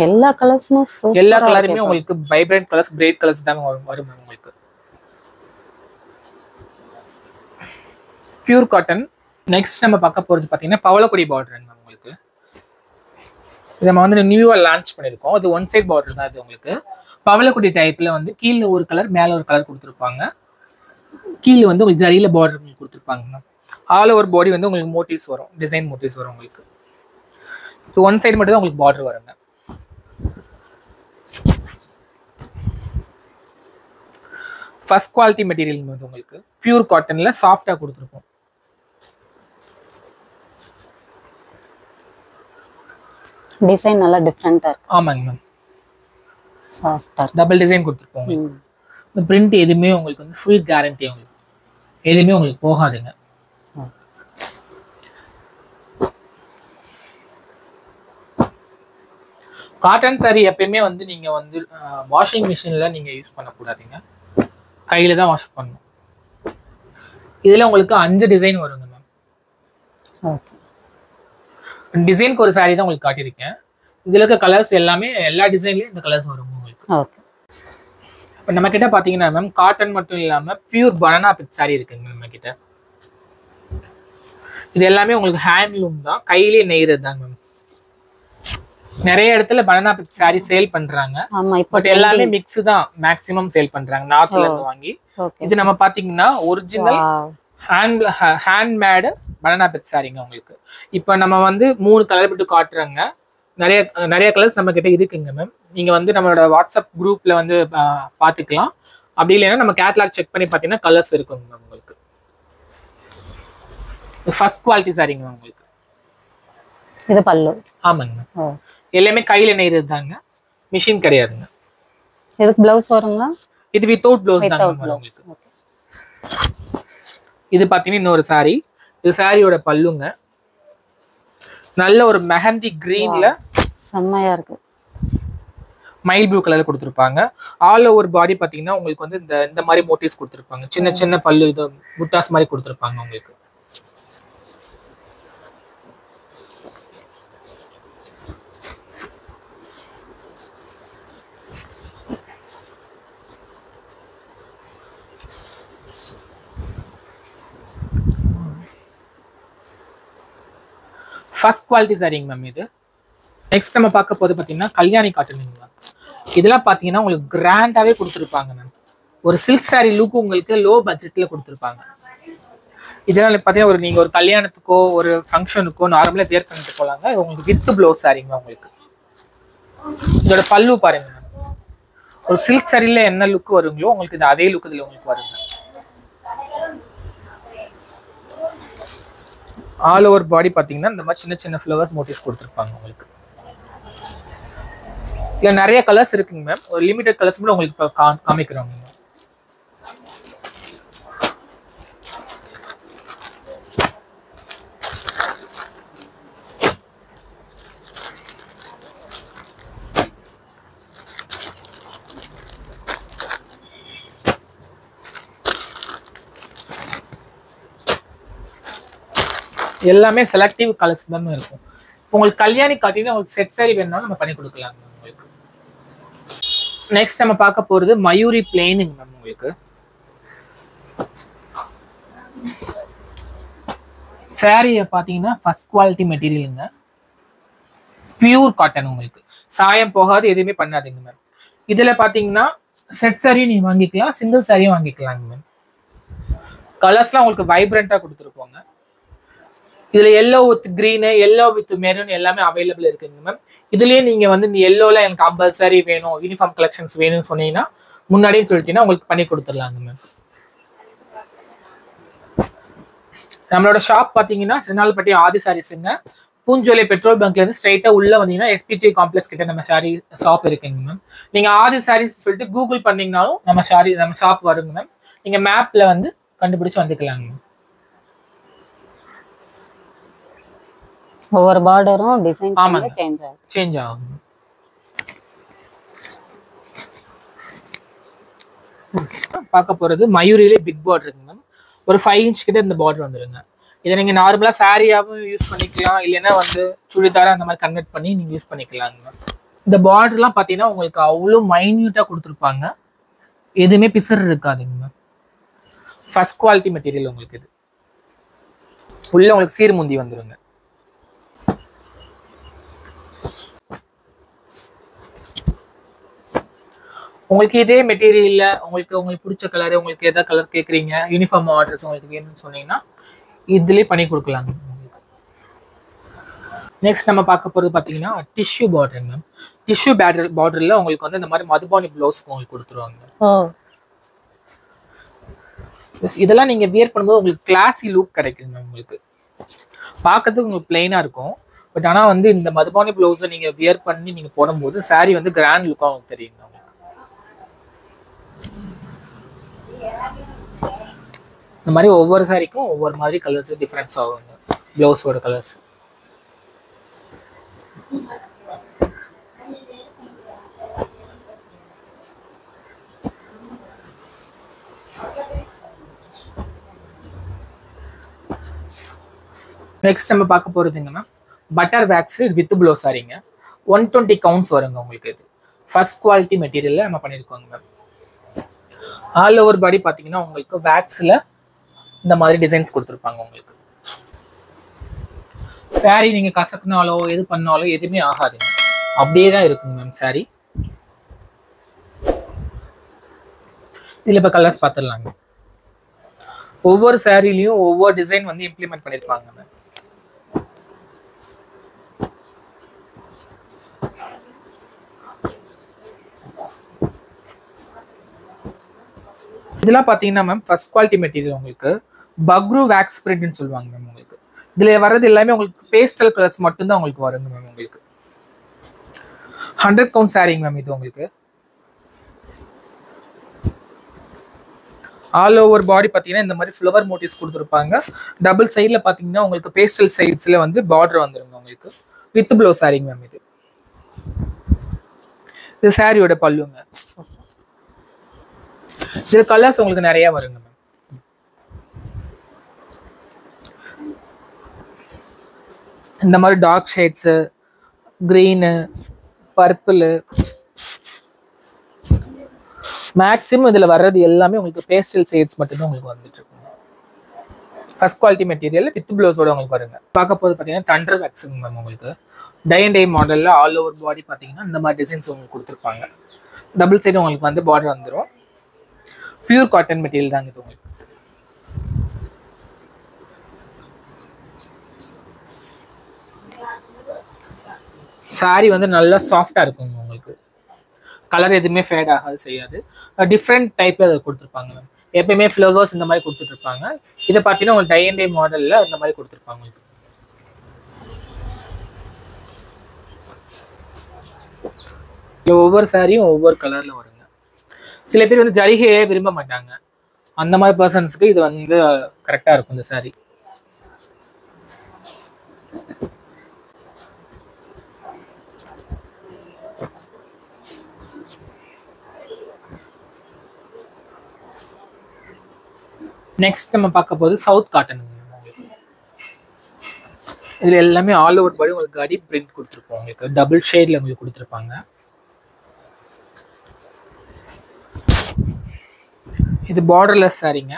எல்லா கலருமே உங்களுக்கு வைப்ரண்ட் கலர்ஸ், பிரைட் கலர்ஸ் தான் வரும் உங்களுக்கு. Pure cotton. நெக்ஸ்ட் நம்ம பார்க்க போறது பாத்தீங்கன்னா பவளக்குடி பார்டருங்க உங்களுக்கு. இதை நம்ம வந்து நியூவா லான்ச் பண்ணிருக்கோம். அது ஒன் சைட் பார்டர் தான் இது உங்களுக்கு. பவளக்குடி டைப்ல வந்து கீழே ஒரு கலர், மேல ஒரு கலர் கொடுத்துருப்பாங்க. கீழே வந்து உங்களுக்கு ஜரியில பார்டர் கொடுத்துருப்பாங்க. ஆல் ஓவர் பாடி வந்து உங்களுக்கு மோட்டிவ்ஸ் வரும், டிசைன் மோட்டிவ்ஸ் வரும் உங்களுக்கு. இது ஒன் சைடு மட்டும் தான் உங்களுக்கு பார்டர் வருங்க. ஃபர்ஸ்ட் குவாலிட்டி மெட்டீரியல் வந்து உங்களுக்கு பியூர் காட்டன்ல சாஃப்டா கொடுத்துருப்போம். டிசைன் நல்லா டிஃபரெண்டா இருக்கு. ஆமாங்க மேம். சாஃப்டா டபுள் டிசைன் கொடுத்துருப்போம். இந்த பிரிண்ட் எதுவுமே உங்களுக்கு வந்து ஃபுல் கேரண்டி, உங்களுக்கு எதுவுமே உங்களுக்கு போகாதுங்க. காட்டன் சாரி எப்பயுமே வந்து நீங்க வந்து வாஷிங் மிஷின்ல நீங்க யூஸ் பண்ணக்கூடாதுங்க, கையில தான் வாஷ் பண்ணணும். இதுல உங்களுக்கு 5 டிசைன் வருங்க மேம். டிசைனுக்கு ஒரு சாரி தான் உங்களுக்கு காட்டியிருக்கேன். இதுல இருக்க கலர்ஸ் எல்லாமே எல்லா டிசைன்லயும் இந்த கலர்ஸ் வரும் உங்களுக்கு. இப்போ நம்ம கிட்ட பாத்தீங்கன்னா மேம் காட்டன் மட்டும் இல்லாம பியூர் பனானா பிக் சாரி இருக்குங்க நம்ம கிட்ட. இது எல்லாமே உங்களுக்கு ஹேண்ட்லூம் தான், கையிலேயே நெய்யறது தான் மேம். நிறைய இடத்துல பனானா பிக் சாரி சேல் பண்றாங்க. பட் எல்லாமே மிக்ஸ் தான் மேக்ஸிமம் சேல் பண்றாங்க, நார்த்ல இருந்து வாங்கி. இது நம்ம பாத்தீங்கன்னா ஒரிஜினல் ஹேண்ட்மேடு பனானா பிக் சாரிங்க உங்களுக்கு. இப்போ நம்ம வந்து 3 கலர் விட்டு காட்டுறாங்க. நிறைய கலர்ஸ் நம்ம கிட்ட இருக்குங்க மேம். நீங்க வந்து நம்மளோட வாட்ஸ்அப் குரூப்ல வந்து பாத்துக்கலாம். அப்படி இல்லைன்னா நம்ம கேட்லாக் செக் பண்ணி பாத்தீங்கன்னா கலர்ஸ் இருக்குங்க மேம் உங்களுக்கு. ஃபர்ஸ்ட் குவாலிட்டி சாரிங்க உங்களுக்கு. இது பல்லு. ஆமாங்க மேம். எல்லாமே கையில நெய்யறது தாங்க, மிஷின் கிடையாதுங்க. இதுக்கு ப்ளவுஸ் வருங்களா? இது வித்தவுட் ப்ளவுஸ் தாங்க உங்களுக்கு. இது பாத்தீங்கன்னா இன்னொரு சாரி. இது சாரியோட பல்லுங்க. நல்ல ஒரு மெஹந்தி கிரீன்ல செம்மையா இருக்கு. மைல் ப்ளூ கலர்ல கொடுத்துருப்பாங்க. ஆல் ஓவர் பாடி பாத்தீங்கன்னா உங்களுக்கு வந்து இந்த மாதிரி மோட்டிவ்ஸ் கொடுத்துருப்பாங்க. சின்ன சின்ன பல்லு, இது புட்டாஸ் மாதிரி கொடுத்துருப்பாங்க உங்களுக்கு. ஃபர்ஸ்ட் குவாலிட்டி சாரிங்க மேம் இது. நெக்ஸ்ட் நம்ம பார்க்க போது பார்த்தீங்கன்னா கல்யாணி காட்டனுங்க மேம். இதெல்லாம் பார்த்தீங்கன்னா உங்களுக்கு கிராண்டாகவே கொடுத்துருப்பாங்க மேம். ஒரு சில்க் சாரி லுக் உங்களுக்கு லோ பட்ஜெட்டில் கொடுத்துருப்பாங்க. இதெல்லாம் பார்த்தீங்கன்னா நீங்கள் ஒரு கல்யாணத்துக்கோ ஒரு ஃபங்க்ஷனுக்கோ நார்மலாக வேர் பண்ணிட்டு போகலாங்க. உங்களுக்கு வித் ப்ளவுஸ் சாரிங்க உங்களுக்கு. இதோட பல்லு பாருங்க மேம். ஒரு சில்க் சாரியில என்ன லுக் வருங்களோ உங்களுக்கு இது அதே லுக் இதுல உங்களுக்கு வருங்க. ஆல் ஓவர் பாடி பாத்தீங்கன்னா இந்த மாதிரி சின்ன சின்ன ஃப்ளவர்ஸ் மோட்டிவ்ஸ் கொடுத்துருப்பாங்க உங்களுக்கு. இல்ல நிறைய கலர்ஸ் இருக்குங்க மேம். ஒரு லிமிடெட் கலர்ஸ் கூட உங்களுக்கு இப்போ காமிக்கிறோம். எல்லாமே செலக்டிவ் கலர்ஸ் தான் இருக்கும். இப்போ உங்களுக்கு கல்யாணி காட்டினா உங்களுக்கு செட் சாரி வேணும்னாலும் நம்ம பண்ணி கொடுக்கலாம் உங்களுக்கு. நெக்ஸ்ட் நம்ம பார்க்க போறது மயூரி பிளெயினுங்க மேம். உங்களுக்கு சாரியை பார்த்தீங்கன்னா ஃபர்ஸ்ட் குவாலிட்டி மெட்டீரியலுங்க, பியூர் காட்டன். உங்களுக்கு சாயம் போகாது, எதுவுமே பண்ணாதீங்க மேம். இதுல பார்த்தீங்கன்னா செட் சாரியும் நீங்க வாங்கிக்கலாம், சிங்கிள் சாரியும் வாங்கிக்கலாங்க மேம். கலர்ஸ்லாம் உங்களுக்கு வைப்ரண்டா கொடுத்துருப்போங்க. இதுல yellow with green, yellow with maroon எல்லாமே அவைலபிள் இருக்குங்க மேம். இதுலயே நீங்க வந்து இந்த எல்லோல எனக்கு 50 சாரி வேணும், யூனிஃபார்ம் கலெக்ஷன்ஸ் வேணும்னு சொன்னீங்கன்னா முன்னாடியே சொல்லிட்டீங்கன்னா உங்களுக்கு பண்ணி கொடுத்துடலாங்க மேம். நம்மளோட ஷாப் பாத்தீங்கன்னா சென்னால்பட்டி ஆதி சாரீஸ்ங்க. பூஞ்சோலை பெட்ரோல் பங்க்ல இருந்து ஸ்ட்ரைட்டா உள்ள வந்தீங்கன்னா எஸ்பிஜி காம்ப்ளெக்ஸ் கிட்ட நம்ம சாரி ஷாப் இருக்குங்க மேம். நீங்க ஆதி சாரீஸ் சொல்லிட்டு கூகுள் பண்ணீங்கனாலும் நம்ம ஷாப் வருங்க மேம். நீங்க மேப்ல வந்து கண்டுபிடிச்சு வந்துக்கலாங்க மேம். ஒவ்வொரு பார்டரும் டிசைன் சேஞ்ச் ஆகும். பார்க்க போறது மயூரிலே பிக் பார்டர் இருக்கு மேம். ஒரு 5 இன்ச் கிட்ட இந்த பார்டர் வந்துருங்க. இதை நீங்க நார்மலா சாரியாவும் யூஸ் பண்ணிக்கலாம், இல்லைன்னா வந்து சுடிதாரா அந்த மாதிரி கன்வெர்ட் பண்ணி நீங்க யூஸ் பண்ணிக்கலாங்க மேம். இந்த பார்டர்லாம் பார்த்தீங்கன்னா உங்களுக்கு அவ்வளோ மைன்யூட்டா கொடுத்துருப்பாங்க, எதுவுமே பிசர் இருக்காதுங்க மேம். ஃபர்ஸ்ட் குவாலிட்டி மெட்டீரியல் உங்களுக்கு. இது உள்ள உங்களுக்கு சீர் முந்தி வந்துருங்க. உங்களுக்கு இதே மெட்டீரியல்ல உங்களுக்கு பிடிச்ச கலர், உங்களுக்கு எதாவது கலர் கேட்குறீங்க, யூனிஃபார்ம் ஆர்டர்ஸ் உங்களுக்கு வேணும்னு சொன்னீங்கன்னா இதுலேயே பண்ணி கொடுக்கலாங்க. நெக்ஸ்ட் நம்ம பார்க்க போகிறது பார்த்தீங்கன்னா டிஷ்யூ பார்டர் மேம். டிஷ்யூ பார்டரில் உங்களுக்கு வந்து இந்த மாதிரி மதுபானி ப்ளவுஸ் உங்களுக்கு கொடுத்துருவாங்க. இதெல்லாம் நீங்கள் வியர் பண்ணும்போது உங்களுக்கு கிளாஸி லுக் கிடைக்குங்க மேம். உங்களுக்கு பார்க்கறதுக்கு உங்களுக்கு பிளெயினாக இருக்கும், பட் ஆனால் வந்து இந்த மதுபானி ப்ளவுஸை நீங்கள் வியர் பண்ணி நீங்கள் போடும்போது சாரீ வந்து கிராண்ட் லுக்காக உங்களுக்கு தெரியுங்க. இந்த மாதிரி ஒவ்வொரு சாரிக்கும் ஒவ்வொரு மாதிரி கலர்ஸ் டிஃபரன்ஸ் ஆகுங்க ப்ளவுஸோட கலர்ஸ். நெக்ஸ்ட் நம்ம பார்க்க போறதுங்கன்னா பட்டர் வேக்ஸ் வித் ப்ளவுஸ் சாரிங்க. 120 கவுண்ட்ஸ் வருங்க உங்களுக்கு. இது ஃபர்ஸ்ட் குவாலிட்டி மெட்டீரியல்ல நம்ம பண்ணியிருக்கோங்க மேம். ஆல் ஓவர் பாடி பார்த்தீங்கன்னா உங்களுக்கு வேக்ஸ்ல இந்த மாதிரி டிசைன்ஸ் கொடுத்துருப்பாங்க உங்களுக்கு. சாரி நீங்க கசக்குனாலோ எது பண்ணாலோ எதுவுமே ஆகாதுங்க, அப்படியே தான் இருக்குங்க மேம் சாரி. இதுல இப்போ கலர்ஸ் பார்த்துடலாங்க. ஒவ்வொரு சாரிலையும் ஒவ்வொரு டிசைன் வந்து இம்ப்ளிமெண்ட் பண்ணியிருப்பாங்க மேம். இதெல்லாம் பார்த்தீங்கன்னா மேம் ஃபர்ஸ்ட் குவாலிட்டி மெட்டீரியல் உங்களுக்கு பக்ரு வேக்ஸ் பிரிண்ட்னு சொல்லுவாங்க மேம். உங்களுக்கு இதில் வர்றது எல்லாமே உங்களுக்கு பேஸ்டல் கலர்ஸ் மட்டும்தான் உங்களுக்கு வருங்க மேம். உங்களுக்கு 100 கவுண்ட் சாரிங்க மேம். இது உங்களுக்கு ஆல் ஓவர் பாடி பார்த்தீங்கன்னா இந்த மாதிரி ஃப்ளவர் மோட்டிவ்ஸ் கொடுத்துருப்பாங்க. டபுள் சைடில் பார்த்தீங்கன்னா உங்களுக்கு பேஸ்டல் சைட்ஸில் வந்து பார்டர் வந்துருங்க உங்களுக்கு. வித் ப்ளவுஸ் சாரிங்க மேம். இது சாரியோட பல்லுங்க. இது கலர்ஸ் உங்களுக்கு நிறைய வருங்க மேம். இந்த மாதிரி dark shades, green, purple, maximum இதில் வர்றது எல்லாமே உங்களுக்கு பேஸ்டல் ஷேட்ஸ் மட்டும்தான் உங்களுக்கு வந்துட்டு இருக்கும். ஃபர்ஸ்ட் குவாலிட்டி மெட்டீரியல் வித் ப்ளவுஸோட உங்களுக்கு வருங்க. பார்க்க போது பார்த்தீங்கன்னா தண்டர் வேக்ஸுங்க மேம். உங்களுக்கு டை அண்ட் டை மாடலில் ஆல் ஓவர் பாடி பார்த்தீங்கன்னா இந்த மாதிரி டிசைன்ஸ் உங்களுக்கு கொடுத்துருப்பாங்க. டபுள் சைடு உங்களுக்கு வந்து பார்டர் வந்துடும். பியூர் காட்டன் மெட்டீரியல் தாங்க இது உங்களுக்கு. சாரி வந்து நல்லா சாஃப்டா இருக்குங்க உங்களுக்கு. கலர் எதுவுமே ஃபேட் ஆகாது செய்யாது. டிஃப்ரெண்ட் டைப்ல அதை கொடுத்துருப்பாங்க மேம். எப்பயுமே ஃப்ளவர்ஸ் இந்த மாதிரி கொடுத்துட்டு இருப்பாங்க. இதை பார்த்தீங்கன்னா உங்களுக்கு டை அண்ட் டை மாடல்ல இந்த மாதிரி கொடுத்துருப்பாங்க உங்களுக்கு. ஒவ்வொரு சாரியும் ஒவ்வொரு கலர்ல வருங்க. சில பேர் வந்து ஜரிகையே விரும்ப மாட்டாங்க. அந்த மாதிரி பர்சன்ஸ்க்கு இது வந்து கரெக்டா இருக்கும் இந்த சாரி. நெக்ஸ்ட் நம்ம பார்க்க போது சவுத் காட்டன். இதுல எல்லாமே ஆல் ஓவர் பாடி உங்களுக்கு கடி பிரிண்ட் கொடுத்துருப்போம். உங்களுக்கு டபுள் ஷேட்ல உங்களுக்கு கொடுத்துருப்பாங்க. இது பார்டர்லெஸ் சாரிங்க.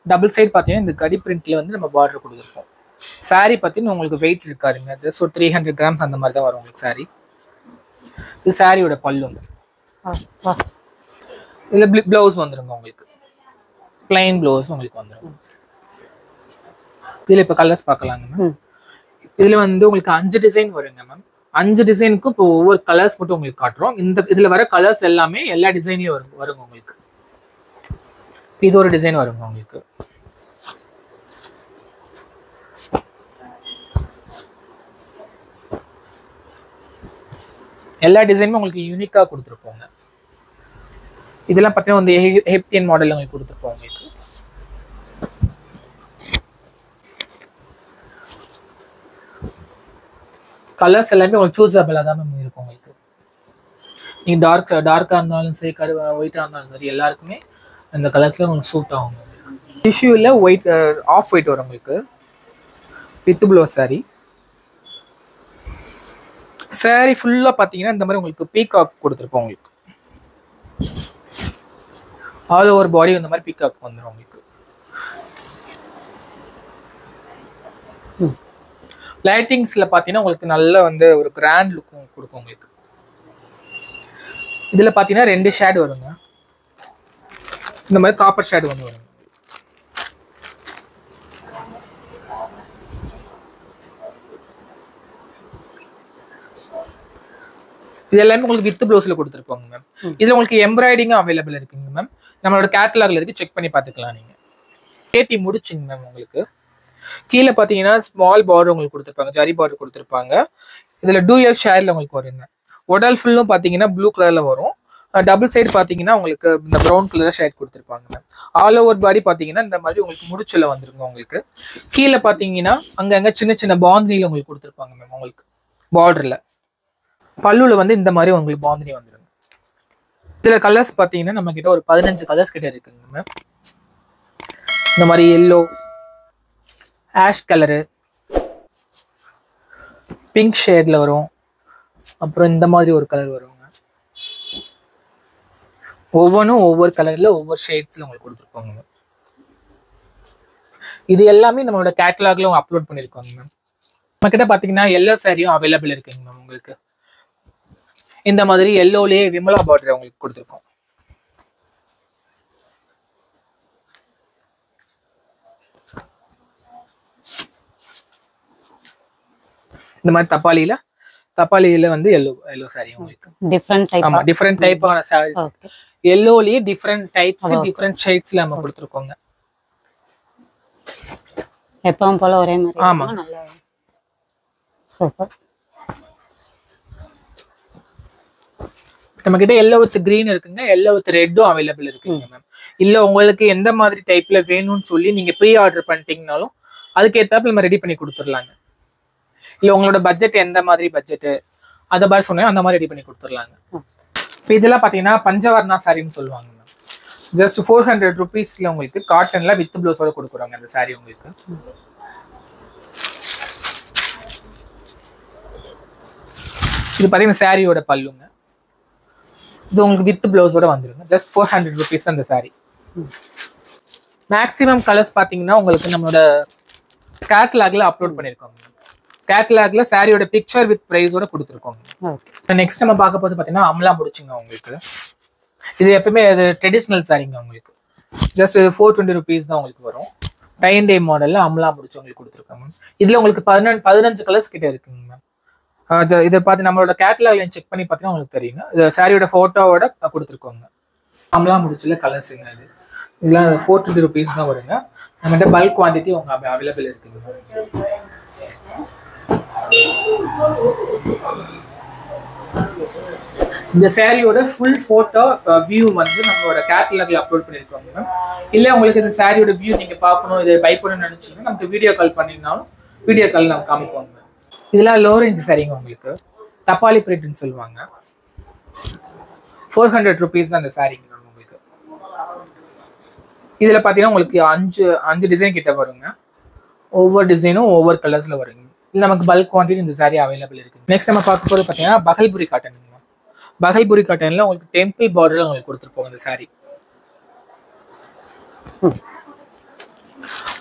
டபுள் சைடு பார்த்தீங்கன்னா இந்த கடி பிரிண்ட்ல வந்து நம்ம பார்டர் கொடுத்துருப்போம். சாரி பார்த்தீங்கன்னா உங்களுக்கு வெயிட் இருக்காதுங்க. ஜஸ்ட் ஒரு 300 கிராம்ஸ் அந்த மாதிரி தான் வரும் உங்களுக்கு சாரி. இது சாரியோட பல்லுங்க. இதுல பிளவுஸ் வந்துருங்க உங்களுக்கு. பிளைன் பிளவுஸ் உங்களுக்கு வந்துடும். இதுல இப்போ கலர்ஸ் பார்க்கலாங்க மேம். இதுல வந்து உங்களுக்கு 5 டிசைன் வருங்க மேம். 5 டிசைனுக்கும் இப்போ ஒவ்வொரு கலர்ஸ் மட்டும் உங்களுக்கு காட்டுறோம். இதுல வர கலர்ஸ் எல்லாமே எல்லா டிசைன்லயும் வருங்க உங்களுக்கு. இது ஒரு டிசைன் வருங்க உங்களுக்கு. எல்லா டிசைனுமே உங்களுக்கு யூனிக்கா கொடுத்துருப்போங்க. இதெல்லாம் பார்த்தீங்கன்னா வந்து ஹெப்டியன் மாடல் உங்களுக்கு கொடுத்துருப்போம் உங்களுக்கு. கலர்ஸ் எல்லாமே உங்களுக்கு சூஸபிளாக தான் மேம் இருக்கும் உங்களுக்கு. நீங்கள் டார்க்காக இருந்தாலும் சரி, ஒயிட்டாக இருந்தாலும் சரி, எல்லாருக்குமே அந்த கலர்ஸ்ல உங்களுக்கு சூட் ஆகும். டிஷ்யூவில் ஒயிட் ஆஃப் ஒயிட் வரும் உங்களுக்கு. With blouse sorry. சாரி ஃபுல்லாக பார்த்தீங்கன்னா இந்த மாதிரி உங்களுக்கு பீகாக் கொடுத்துருப்போம் உங்களுக்கு. ஆல் ஓவர் பாடி இந்த மாதிரி பீகாக் வந்துடும் உங்களுக்கு. லைட்டிங்ஸ்ல பார்த்தீங்கன்னா உங்களுக்கு நல்ல வந்து ஒரு கிராண்ட் லுக்கும் கொடுக்கும் உங்களுக்கு. இதில் பார்த்தீங்கன்னா 2 ஷேட் வருங்க. இந்த மாதிரி காப்பர் ஷேட் வந்து வரும். இது எல்லாமே உங்களுக்கு வித் ப்ளவுஸ்ல கொடுத்துருப்பாங்க மேம். இதுல உங்களுக்கு எம்ப்ராய்டிங்கும் அவைலபிள் இருக்குங்க மேம். நம்மளோட கேட்டலாக்ல இருக்கு, செக் பண்ணி பார்த்துக்கலாம். நீங்க கேட்டி முடிச்சுங்க மேம். உங்களுக்கு கீழே பார்த்தீங்கன்னா ஸ்மால் பார்டர் உங்களுக்கு கொடுத்துருப்பாங்க, ஜரி பார்டர் கொடுத்துருப்பாங்க. இதுல டூயல் ஷேர்ல உங்களுக்கு வருங்க. உடல் ஃபுல்லும் பார்த்தீங்கன்னா ப்ளூ கலர்ல வரும். டபுள் சைடு பார்த்தீங்கன்னா உங்களுக்கு இந்த ப்ரௌன் கலர் ஷேட் கொடுத்துருப்பாங்க மேம். ஆல் ஓவர் பாடி பார்த்தீங்கன்னா இந்த மாதிரி உங்களுக்கு முடிச்சுல வந்துருங்க உங்களுக்கு. கீழே பார்த்தீங்கன்னா அங்கங்க சின்ன சின்ன பாந்தினில உங்களுக்கு கொடுத்துருப்பாங்க மேம். உங்களுக்கு பார்டர்ல பல்லுல வந்து இந்த மாதிரி உங்களுக்கு பாந்தினி வந்துருங்க. இதுல கலர்ஸ் பார்த்தீங்கன்னா நம்ம கிட்ட ஒரு 15 கலர்ஸ் கிட்ட இருக்குங்க மேம். இந்த மாதிரி எல்லோ, ஆஷ் கலரு, பிங்க் ஷேட்ல வரும். அப்புறம் இந்த மாதிரி ஒரு கலர் வருங்க. ஒவ்வொன்றும் ஒவ்வொரு கலர்ல ஒவ்வொரு ஷேட்ஸ்ல உங்களுக்கு கொடுத்துருப்பாங்க மேம். இது எல்லாமே நம்மளோட கேட்டலாக்ல அப்லோட் பண்ணிருக்காங்க மேம். நம்ம கிட்ட பாத்தீங்கன்னா எல்லோ சாரியும் அவைலபிள் இருக்குங்க மேம். உங்களுக்கு இந்த மாதிரி எல்லோலயே விமலா பார்டர் உங்களுக்கு கொடுத்துருக்கோம். இந்த மாதிரி தப்பாளியில வந்து எல்லோ சாரி உங்களுக்கு டிஃபரண்ட் டைப். ஆமா, டிஃபரண்ட் டைப்பான சாரீஸ். எல்லோலயே டிஃபரண்ட் டைப்ஸ், டிஃபரண்ட் ஷேட்ஸ்ல நம்ம கொடுத்துருக்கோங்க. எப்பவும் போல ஒரே மாதிரி. ஆமா, நல்ல சூப்பர். நம்ம கிட்ட எல்லோ வித் கிரீன் இருக்குங்க, எல்லோ வித் ரெட்டும் அவைலபிள் இருக்குங்க மேம். இல்ல உங்களுக்கு எந்த மாதிரி டைப்ல வேணும்னு சொல்லி நீங்க ப்ரீ ஆர்டர் பண்ணிட்டீங்கனாலும் அதுக்கு ஏத்தாப்புல நம்ம ரெடி பண்ணி கொடுத்துடலாங்க. இல்ல உங்களோட பட்ஜெட் எந்த மாதிரி பட்ஜெட் அதை மாதிரி சொன்னா அந்த மாதிரி ரெடி பண்ணி கொடுத்துடலாங்க. இப்போ இதெல்லாம் பாத்தீங்கன்னா பஞ்சவர்ணா சாரின்னு சொல்லுவாங்க மேம். ஜஸ்ட் 400 rupeesல உங்களுக்கு காட்டன்ல வித் ப்ளவுஸோட கொடுக்குறாங்க அந்த சாரி உங்களுக்கு. இது பாத்தீங்கன்னா சாரியோட பல்லுங்க. இது உங்களுக்கு வித் ப்ளவுஸோட வந்துருங்க. ஜஸ்ட் 400 rupees அந்த சாரி. மேக்ஸிமம் கலர்ஸ் பாத்தீங்கன்னா உங்களுக்கு நம்மளோட கேட்டலாக்ல அப்லோட் பண்ணிருக்கோங்க. கேட்டலாக்ல சாரியோட பிக்சர் வித் பிரைஸோட கொடுத்துருக்கோங்க. நெக்ஸ்ட் நம்ம பார்க்க போது பாத்தீங்கன்னா அமலா முடிச்சுங்க உங்களுக்கு. இது எப்பவுமே அது ட்ரெடிஷ்னல் சாரிங்க உங்களுக்கு. ஜஸ்ட் 420 rupees தான் உங்களுக்கு வரும். டை அண்ட் டை மாடல்ல அமலா முடிச்சு உங்களுக்கு கொடுத்துருக்காங்க. இதுல உங்களுக்கு 15 கலர்ஸ் கிட்ட இருக்குங்க மேம். இதை பார்த்து நம்மளோட கேட்டலாக்ல செக் பண்ணி பார்த்தீங்கன்னா உங்களுக்கு தெரியுங்க. இது சாரியோட ஃபோட்டோவோட கொடுத்துருக்கோங்க. நம்மளாம் முடிச்சல கலர்ஸுங்க. இது இதெல்லாம் 420 rupees தான் வருங்க. நம்மகிட்ட பல்க் குவான்டிட்டி உங்க அவைலபிள் இருக்குங்க. இந்த சாரியோட ஃபுல் ஃபோட்டோ வியூ வந்து நம்மளோட கேட்டலாக்ல அப்லோட் பண்ணியிருக்கோங்க மேம். இல்லை உங்களுக்கு இந்த சாரியோட வியூ நீங்கள் பார்க்கணும், இதை பை பண்ணணும்னு நினச்சிங்கன்னா நமக்கு வீடியோ கால் பண்ணிங்கனாலும் வீடியோ கால் நம்ம காமிப்போம் மேம். இதெல்லாம் லோ ரேஞ்ச் சாரிங்க. உங்களுக்கு தப்பாளி பிரிண்ட்னு சொல்லுவாங்க. 400 rupees தான் இந்த சாரிங்க மேம். உங்களுக்கு இதில் பார்த்தீங்கன்னா உங்களுக்கு அஞ்சு டிசைன் கிட்ட வருங்க. ஒவ்வொரு டிசைனும் ஒவ்வொரு கலர்ஸில் வருங்க. இல்லை நமக்கு பல்க் குவான்டிட்டி இந்த சாரி அவைலபிள் இருக்குது. நெக்ஸ்ட் நம்ம பார்க்க போகிறது பார்த்தீங்கன்னா பகல்புரி காட்டன். பகல்புரி காட்டன்ல உங்களுக்கு டெம்பிள் பார்டர் உங்களுக்கு கொடுத்துருப்போம் இந்த சாரி.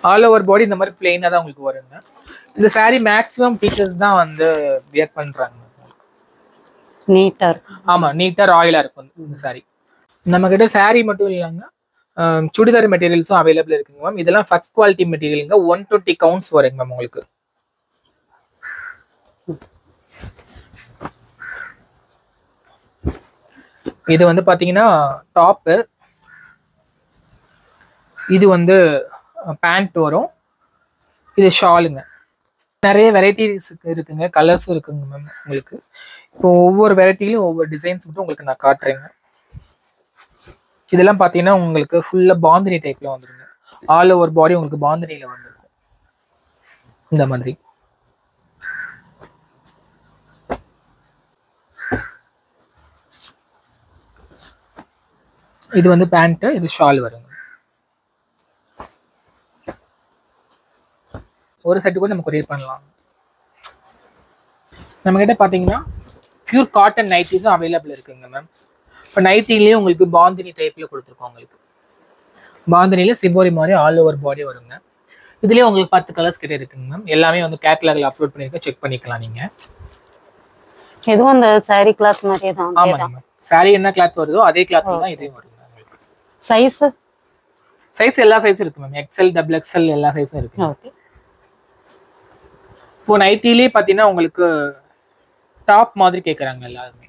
ஆல் ஓவர் பாடி இந்த மாதிரி பிளெயினா தான் உங்களுக்கு வருங்க. இந்த சாரி மேக்ஸிமம் டீச்சர்ஸ் தான் வந்து வியர் பண்றாங்க. நீட்டா இருக்கும். ஆமா, நீட்டா ராயலா இருக்கும் இந்த சாரி. நம்ம கிட்ட சாரி மட்டும் இல்லைங்க, சுடிதார் மெட்டீரியல்ஸும் அவைலபிள் இருக்குங்க மேம். இதெல்லாம் ஃபர்ஸ்ட் குவாலிட்டி மெட்டீரியலுங்க. 120 கவுண்ட்ஸ் வருங்க மேம் உங்களுக்கு. இது வந்து பாத்தீங்கன்னா டாப்பு, இது வந்து பேண்ட் வரும், இது ஷாலுங்க. நிறைய வெரைட்டிஸ் இருக்குங்க, கலர்ஸும் இருக்குங்க மேம் உங்களுக்கு. இப்போ ஒவ்வொரு வெரைட்டிலையும் ஒவ்வொரு டிசைன்ஸ் மட்டும் உங்களுக்கு நான் காட்டுறேங்க. இதெல்லாம் பார்த்தீங்கன்னா உங்களுக்கு ஃபுல்லாக பாந்தினி டைப்ல வந்துருங்க. ஆல் ஓவர் பாடி உங்களுக்கு பாந்தினியில் வந்துருக்கும் இந்த மாதிரி. இது வந்து பேண்ட், இது ஷால் வருங்க. ஒரு செட்டு கூட நம்ம கொரியர் பண்ணலாம். நம்ம கிட்ட பார்த்தீங்கன்னா பியூர் காட்டன் நைட்டிஸும் அவைலபிள் இருக்குங்க மேம். இப்போ நைட்டிலேயே உங்களுக்கு பாந்தினி டைப்ல கொடுத்துருக்கோம். உங்களுக்கு பாந்தினியில் சிம்போரி மாதிரி ஆல் ஓவர் பாடி வருங்க. இதுலேயே உங்களுக்கு 10 கலர்ஸ் கிட்ட இருக்குங்க மேம். எல்லாமே வந்து கேட்டலாக்ல அப்லோட் பண்ணியிருக்கேன், செக் பண்ணிக்கலாம் நீங்க. இதுவும் அந்த சாரி கிளாத் மாதிரியே தான். ஆமாங்க மேம். சாரி என்ன கிளாத் வருதோ அதே கிளாத்ல தான் இதையும் வருங்க. சைஸ் எல்லா சைஸும் இருக்கு மேம். XL, XXL எல்லா சைஸும் இருக்கு. ஓகே. இப்போ நைட்டிலே பார்த்தீங்கன்னா உங்களுக்கு டாப் மாதிரி கேட்குறாங்க எல்லாருமே.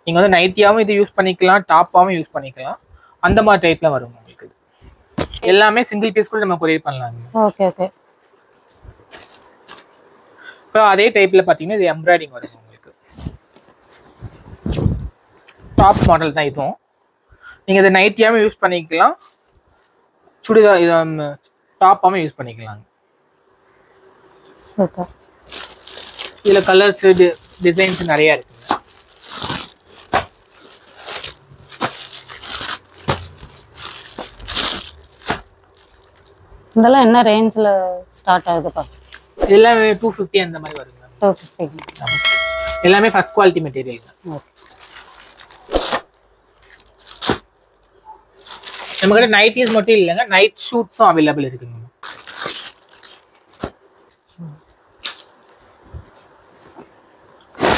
நீங்கள் வந்து நைட்டியாகவும் இது யூஸ் பண்ணிக்கலாம், டாப்பாகவும் யூஸ் பண்ணிக்கலாம். அந்த மாதிரி டைப்ல வரும் உங்களுக்கு. எல்லாமே சிங்கிள் பீஸ் கூட நம்ம கொரியர் பண்ணலாங்க. Okay okay. இப்போ அதே டைப்ல பார்த்தீங்கன்னா இது எம்ப்ராய்டிங் வரும் உங்களுக்கு. டாப் மாடல் தான் இதுவும். நீங்கள் இதை நைட்டியாகவும் யூஸ் பண்ணிக்கலாம், சுடிதார் டாப்பாகவும் யூஸ் பண்ணிக்கலாங்க. சூப்பர். இதில் கலர்ஸ் டிசைன்ஸ் நிறைய இருக்குங்க. இதெல்லாம் என்ன ரேஞ்சில் ஸ்டார்ட் ஆகுதுப்பா? இதெல்லாம் 250 அந்த மாதிரி வருங்க. 250. எல்லாமே ஃபர்ஸ்ட் குவாலிட்டி மெட்டீரியல். ஓகே. நம்ம கிட்ட நைட்டிஸ் மட்டும் இல்லைங்க, நைட் ஷூட்ஸும் அவைலபிள் இருக்குங்க.